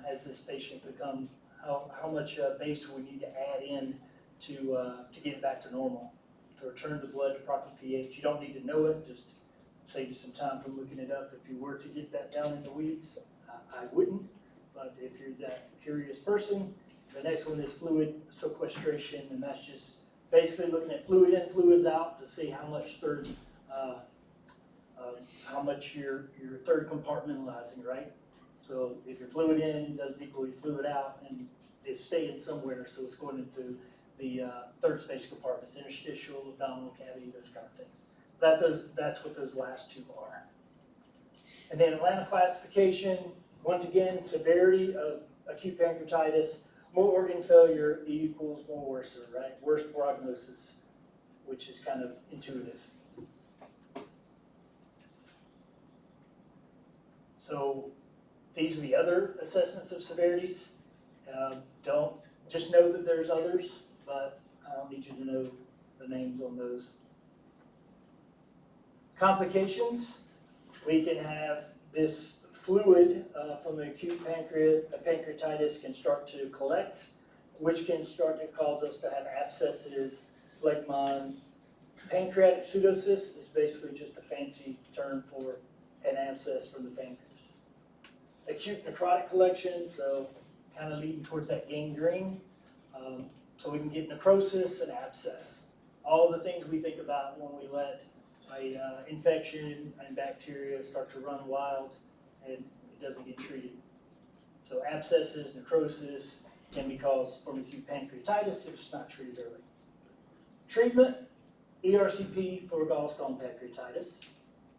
has this patient become, how much base we need to add in to get it back to normal, to return the blood to proper pH. You don't need to know it, just save you some time from looking it up. If you were to get that down in the weeds, I wouldn't, but if you're that curious person, the next one is fluid sequestration, and that's just basically looking at fluid in, fluid out to see how much you're third compartmentalizing, right? So if your fluid in doesn't equal your fluid out, and it's staying somewhere, so it's going into the third space compartments, interstitial, abdominal cavity, those kind of things. That's what those last two are. And then Atlanta classification, once again, severity of acute pancreatitis, more organ failure equals more worse, right? Worse prognosis, which is kind of intuitive. So these are the other assessments of severities. Don't just know that there's others, but I don't need you to know the names on those. Complications, we can have this fluid from the acute pancreatitis can start to collect, which can start to cause us to have abscesses, phlegmon. Pancreatic pseudocyst is basically just a fancy term for an abscess from the pancreas. Acute necrotic collection, so kind of leading towards that gangrene. So we can get necrosis and abscess. All the things we think about when we let a infection and bacteria start to run wild and it doesn't get treated. So abscesses, necrosis can be caused from acute pancreatitis if it's not treated early. Treatment, ERCP for gallstone pancreatitis,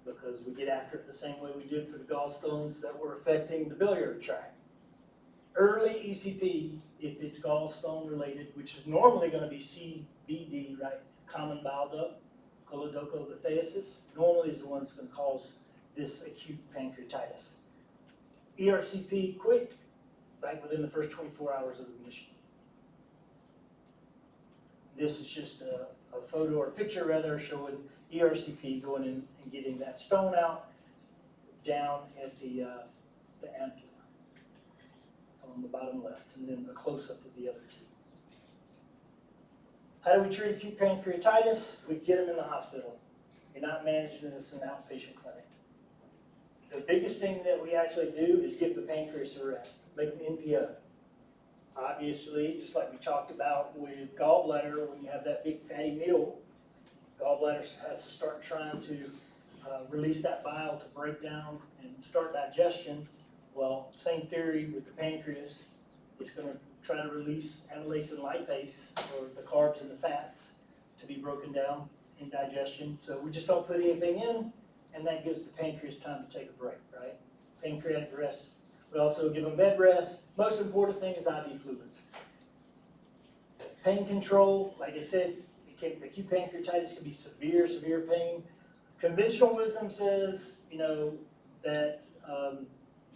because we get after it the same way we did for the gallstones that were affecting the biliary tract. Early ECP, if it's gallstone related, which is normally going to be CBD, right? Common bile duct, choledochothiasis, normally is the one that's going to cause this acute pancreatitis. ERCP quick, like within the first 24 hours of admission. This is just a photo or a picture rather showing ERCP going in and getting that stone out down at the ampulla on the bottom left, and then a close-up of the other two. How do we treat acute pancreatitis? We get them in the hospital. You're not managing this in an outpatient clinic. The biggest thing that we actually do is give the pancreas a rest, make them NPO. Obviously, just like we talked about with gallbladder, when you have that big fatty meal, gallbladder has to start trying to release that bile to break down and start digestion. Well, same theory with the pancreas. It's going to try to release amylase and lipase, or the carbs and the fats, to be broken down in digestion. So we just don't put anything in, and that gives the pancreas time to take a break, right? Pancreatic rest. We also give them bed rest. Most important thing is IV fluids. Pain control, like I said, acute pancreatitis can be severe pain. Conventional wisdom says, that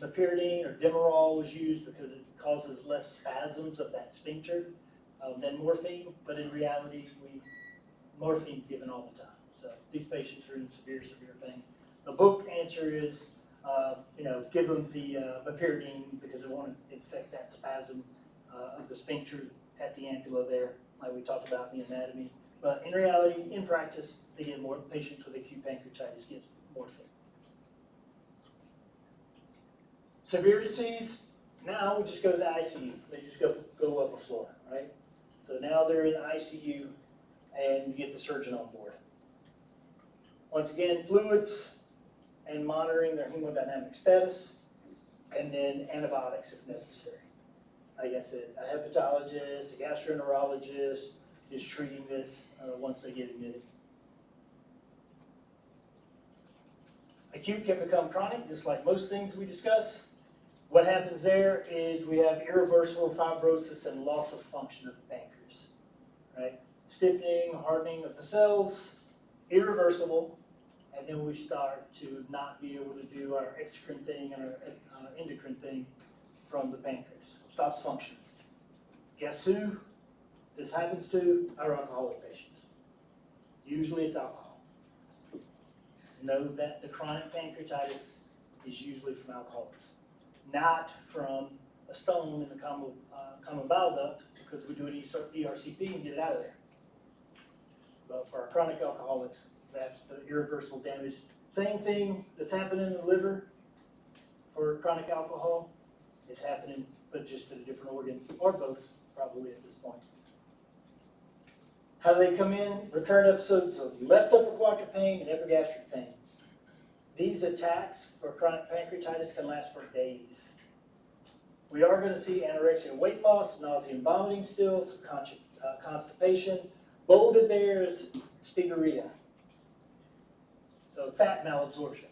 meperidine or Demerol was used because it causes less spasms of that sphincter than morphine, but in reality, morphine's given all the time. So these patients are in severe pain. The book answer is, give them the meperidine because it won't infect that spasm of the sphincter at the ampulla there, like we talked about in the anatomy. But in reality, in practice, they get more patients with acute pancreatitis get morphine. Severe disease, now we just go to the ICU. They just go up a floor, right? So now they're in the ICU and you get the surgeon on board. Once again, fluids and monitoring their hemodynamic status, and then antibiotics if necessary. Like I said, a hepatologist, a gastroenterologist is treating this once they get admitted. Acute can become chronic, just like most things we discuss. What happens there is we have irreversible fibrosis and loss of function of the pancreas, right? Stiffening, hardening of the cells, irreversible, and then we start to not be able to do our exocrine thing and our endocrine thing from the pancreas. Stops functioning. Guess who this happens to? Our alcoholic patients. Usually it's alcohol. Know that the chronic pancreatitis is usually from alcoholics, not from a stone in the common bile duct, because we do an ERCP and get it out of there. But for our chronic alcoholics, that's the irreversible damage. Same thing that's happening in the liver for chronic alcohol is happening, but just in a different organ, or both, probably at this point. How do they come in? Recurrent episodes of left upper quadrant pain and epigastric pain. These attacks for chronic pancreatitis can last for days. We are going to see anorexia, weight loss, nausea and vomiting still, some constipation. Bolded there is steatorrhea. So fat malabsorption.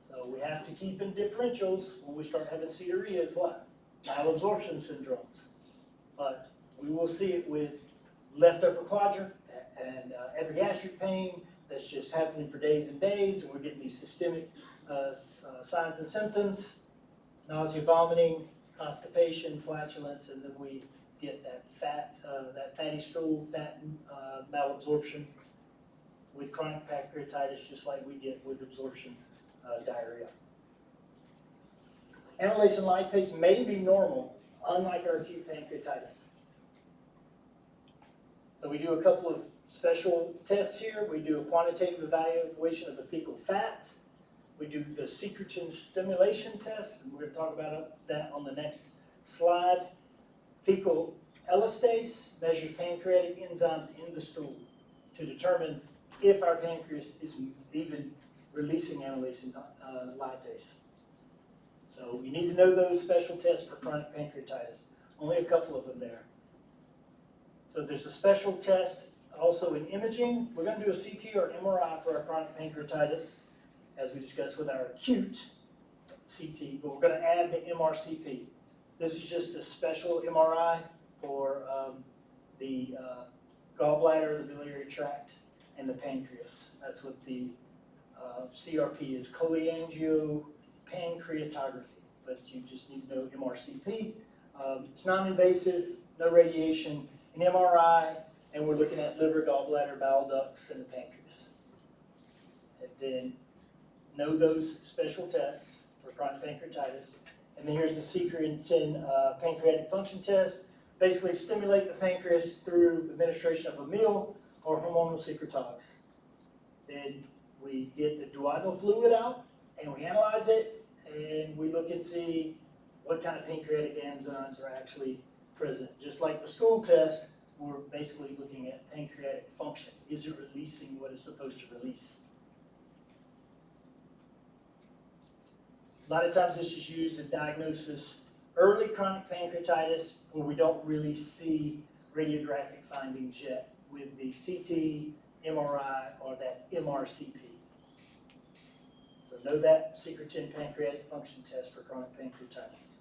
So we have to keep in differentials when we start having steatorrhea as what? Malabsorption syndromes. But we will see it with left upper quadrant and epigastric pain that's just happening for days and days, and we're getting these systemic signs and symptoms, nausea, vomiting, constipation, flatulence, and then we get that fat, that fatty stool, fat malabsorption with chronic pancreatitis, just like we get with absorption diarrhea. Amylase and lipase may be normal, unlike our acute pancreatitis. So we do a couple of special tests here. We do a quantitative evaluation of the fecal fat. We do the secretin stimulation test, and we're going to talk about that on the next slide. Fecal elastase measures pancreatic enzymes in the stool to determine if our pancreas is even releasing amylase and lipase. So you need to know those special tests for chronic pancreatitis. Only a couple of them there. So there's a special test also in imaging. We're going to do a CT or MRI for our chronic pancreatitis, as we discussed with our acute CT, but we're going to add the MRCP. This is just a special MRI for the gallbladder, the biliary tract, and the pancreas. That's what the CRP is, cholangiopancreatography, but you just need to know MRCP. It's non-invasive, no radiation, an MRI, and we're looking at liver, gallbladder, bile ducts, and the pancreas. And then know those special tests for chronic pancreatitis. And then here's the secretin pancreatic function test. Basically stimulate the pancreas through administration of a meal or hormonal secretox. Then we get the duodenal fluid out and we analyze it and we look and see what kind of pancreatic enzymes are actually present. Just like the stool test, we're basically looking at pancreatic function. Is it releasing what it's supposed to release? A lot of times this is used in diagnosis early chronic pancreatitis where we don't really see radiographic findings yet with the CT, MRI, or that MRCP. So know that secretin pancreatic function test for chronic pancreatitis.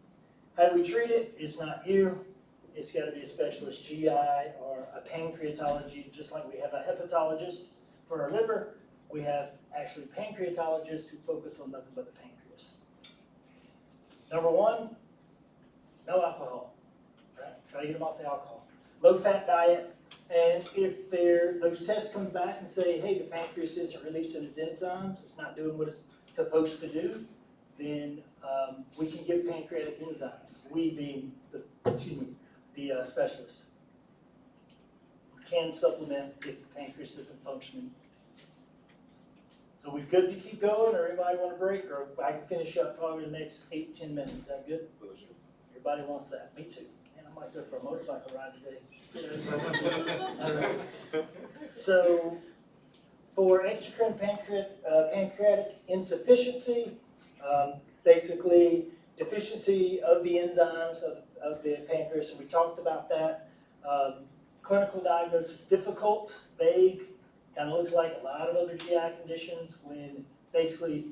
How do we treat it? It's not you. It's got to be a specialist GI or a pancreatology, just like we have a hepatologist for our liver. We have actually pancreatologists who focus on nothing but the pancreas. Number one, no alcohol. Right? Try to get them off the alcohol. Low-fat diet, and if those tests come back and say, hey, the pancreas isn't releasing its enzymes, it's not doing what it's supposed to do, then we can give pancreatic enzymes, we being the specialist. We can supplement if the pancreas isn't functioning. So we good to keep going, or anybody want a break, or I can finish up probably the next 8-10 minutes, is that good? Everybody wants that, me too. Man, I might go for a motorcycle ride today. All right. So, for exocrine pancreatic insufficiency, basically deficiency of the enzymes of the pancreas, and we talked about that. Clinical diagnosis difficult, vague, kind of looks like a lot of other GI conditions when basically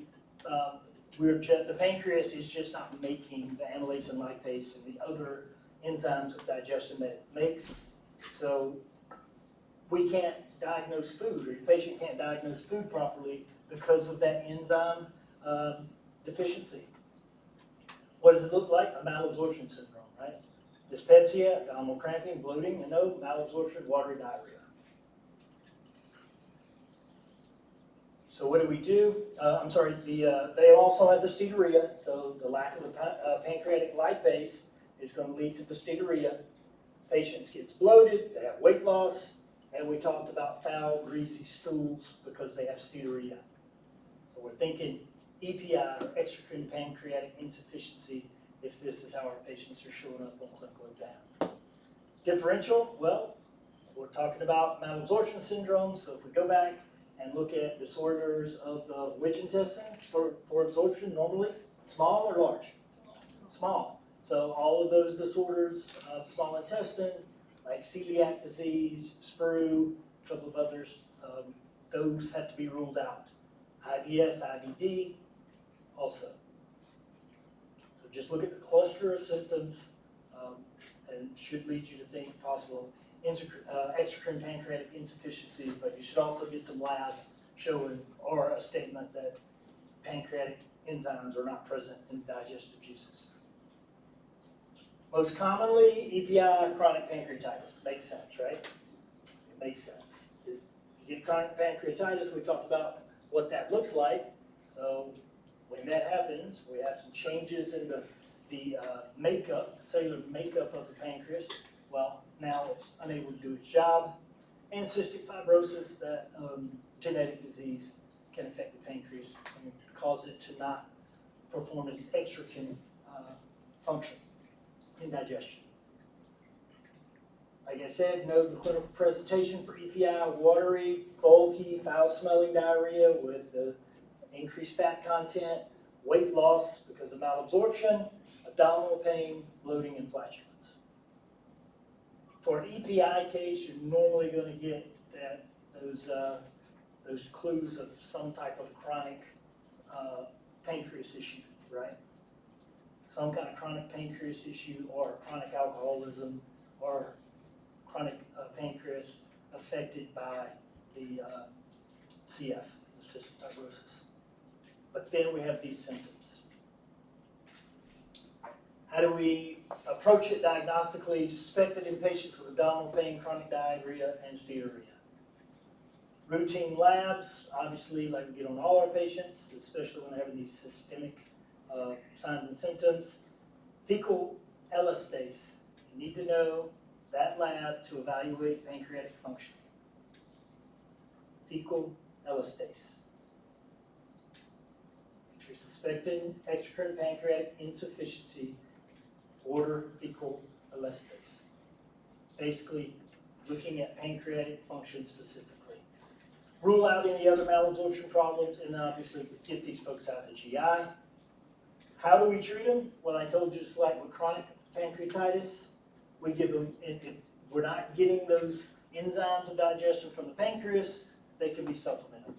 the pancreas is just not making the amylase and lipase and the other enzymes of digestion that it makes. So we can't diagnose food, or your patient can't diagnose food properly because of that enzyme deficiency. What does it look like? A malabsorption syndrome, right? Dyspepsia, abdominal cramping, bloating, and no malabsorption, watery diarrhea. So what do we do? They also have the steatorrhea, so the lack of the pancreatic lipase is going to lead to the steatorrhea. Patients get bloated, they have weight loss, and we talked about foul, greasy stools because they have steatorrhea. So we're thinking EPI, or exocrine pancreatic insufficiency, if this is how our patients are showing up on clinical exam. Differential, well, we're talking about malabsorption syndrome, so if we go back and look at disorders of the which intestine for absorption normally, small or large? Small. So all of those disorders of small intestine, like celiac disease, sprue, a couple of others, those have to be ruled out. IBS, IBD, also. So just look at the cluster of symptoms and should lead you to think possible exocrine pancreatic insufficiency, but you should also get some labs showing or a statement that pancreatic enzymes are not present in digestive juices. Most commonly, EPI, chronic pancreatitis. Makes sense, right? It makes sense. You get chronic pancreatitis, we talked about what that looks like. So when that happens, we have some changes in the makeup, cellular makeup of the pancreas. Well, now it's unable to do its job. And cystic fibrosis, that genetic disease, can affect the pancreas and cause it to not perform its exocrine function in digestion. Like I said, know the clinical presentation for EPI: watery, bulky, foul-smelling diarrhea with the increased fat content, weight loss because of malabsorption, abdominal pain, bloating, and flatulence. For an EPI case, you're normally going to get those clues of some type of chronic pancreas issue, right? Some kind of chronic pancreas issue, or chronic alcoholism, or chronic pancreas affected by the CF, the cystic fibrosis. But then we have these symptoms. How do we approach it diagnostically? Suspected in patients with abdominal pain, chronic diarrhea, and steatorrhea. Routine labs, obviously, like we get on all our patients, especially when they're having these systemic signs and symptoms. Fecal elastase. You need to know that lab to evaluate pancreatic function. Fecal elastase. If you're suspecting exocrine pancreatic insufficiency, order fecal elastase. Basically, looking at pancreatic function specifically. Rule out any other malabsorption problems, and obviously get these folks out of GI. How do we treat them? Well, I told you, just like with chronic pancreatitis, we give them, if we're not getting those enzymes of digestion from the pancreas, they can be supplemented.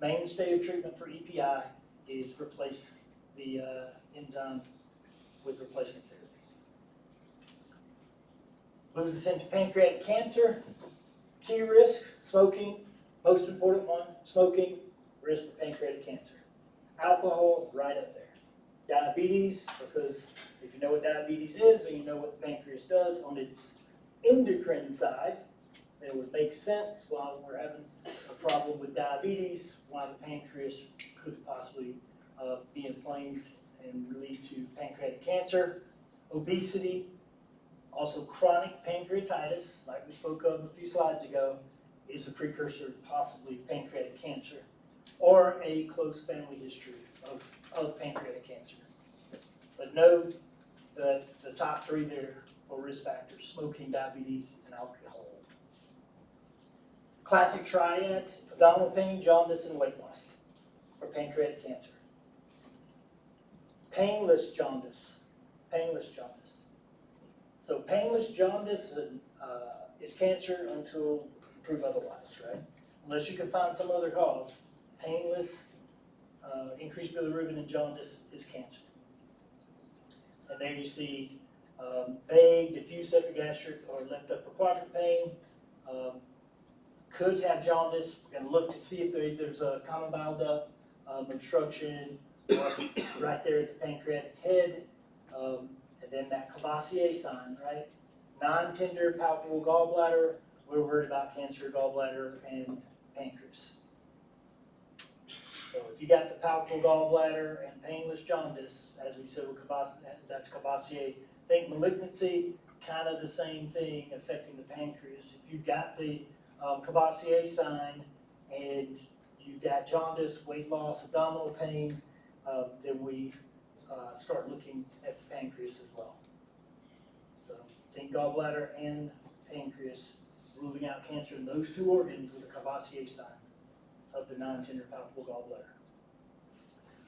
Mainstay of treatment for EPI is replace the enzyme with replacement therapy. Moves us into pancreatic cancer. Key risks: smoking, most important one, smoking, risk for pancreatic cancer. Alcohol, right up there. Diabetes, because if you know what diabetes is and you know what the pancreas does on its endocrine side, then it would make sense while we're having a problem with diabetes, why the pancreas could possibly be inflamed and lead to pancreatic cancer. Obesity, also chronic pancreatitis, like we spoke of a few slides ago, is a precursor to possibly pancreatic cancer, or a close family history of pancreatic cancer. But note that the top three there for risk factors: smoking, diabetes, and alcohol. Classic triad: abdominal pain, jaundice, and weight loss for pancreatic cancer. Painless jaundice. Painless jaundice. So painless jaundice is cancer until proved otherwise, right? Unless you can find some other cause, painless increased bilirubin and jaundice is cancer. And there you see vague, diffuse epigastric or left upper quadrant pain. Could have jaundice. We're going to look to see if there's a common bile duct obstruction right there at the pancreatic head. And then that Cavassier sign, right? Non-tender palpable gallbladder. We're worried about cancer, gallbladder, and pancreas. So if you got the palpable gallbladder and painless jaundice, as we said with Cavassier, that's Cavassier. Think malignancy, kind of the same thing affecting the pancreas. If you've got the Cavassier sign and you've got jaundice, weight loss, abdominal pain, then we start looking at the pancreas as well. So think gallbladder and pancreas, ruling out cancer in those two organs with a Cavassier sign of the non-tender palpable gallbladder.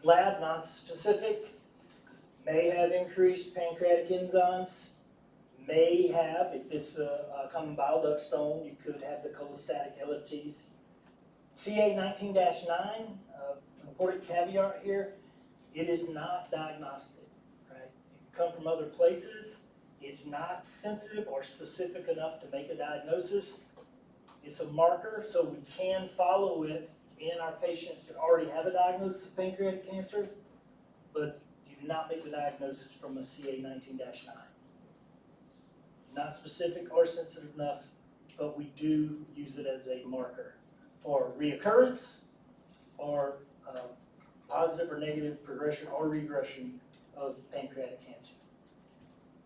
Lab, non-specific, may have increased pancreatic enzymes, may have, if it's a common bile duct stone, you could have the cholestatic LFTs. CA 19-9, important caveat here, it is not diagnostic, right? It can come from other places. It's not sensitive or specific enough to make a diagnosis. It's a marker, so we can follow it in our patients that already have a diagnosis of pancreatic cancer, but you do not make the diagnosis from a CA 19-9. Not specific or sensitive enough, but we do use it as a marker for reoccurrence or positive or negative progression or regression of pancreatic cancer.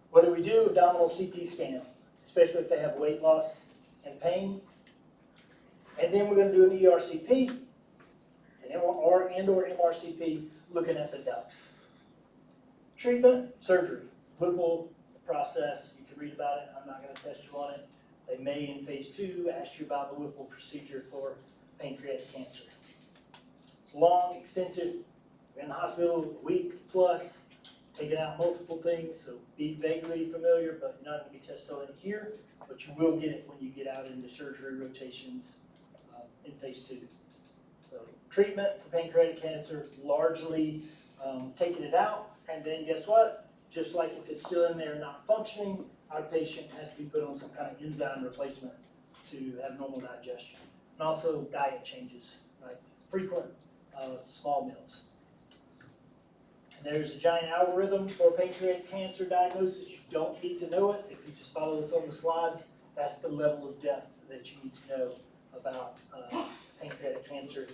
What do we do? Abdominal CT scan, especially if they have weight loss and pain. And then we're going to do an ERCP or MRCP looking at the ducts. Treatment, surgery, Whipple process. You can read about it. I'm not going to test you on it. They may, in phase 2, ask you about the Whipple procedure for pancreatic cancer. It's long, extensive. You're in the hospital a week plus, taking out multiple things, so be vaguely familiar, but you're not going to be tested on it here, but you will get it when you get out into surgery rotations in phase 2. So treatment for pancreatic cancer, largely taking it out, and then guess what? Just like if it's still in there not functioning, our patient has to be put on some kind of enzyme replacement to have normal digestion. And also diet changes, right? Frequent small meals. And there's a giant algorithm for pancreatic cancer diagnosis. You don't need to know it. If you just follow what's on the slides, that's the level of depth that you need to know about pancreatic cancer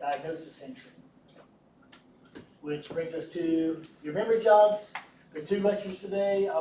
diagnosis and treatment. Which brings us to your memory jobs. The 2 lectures today.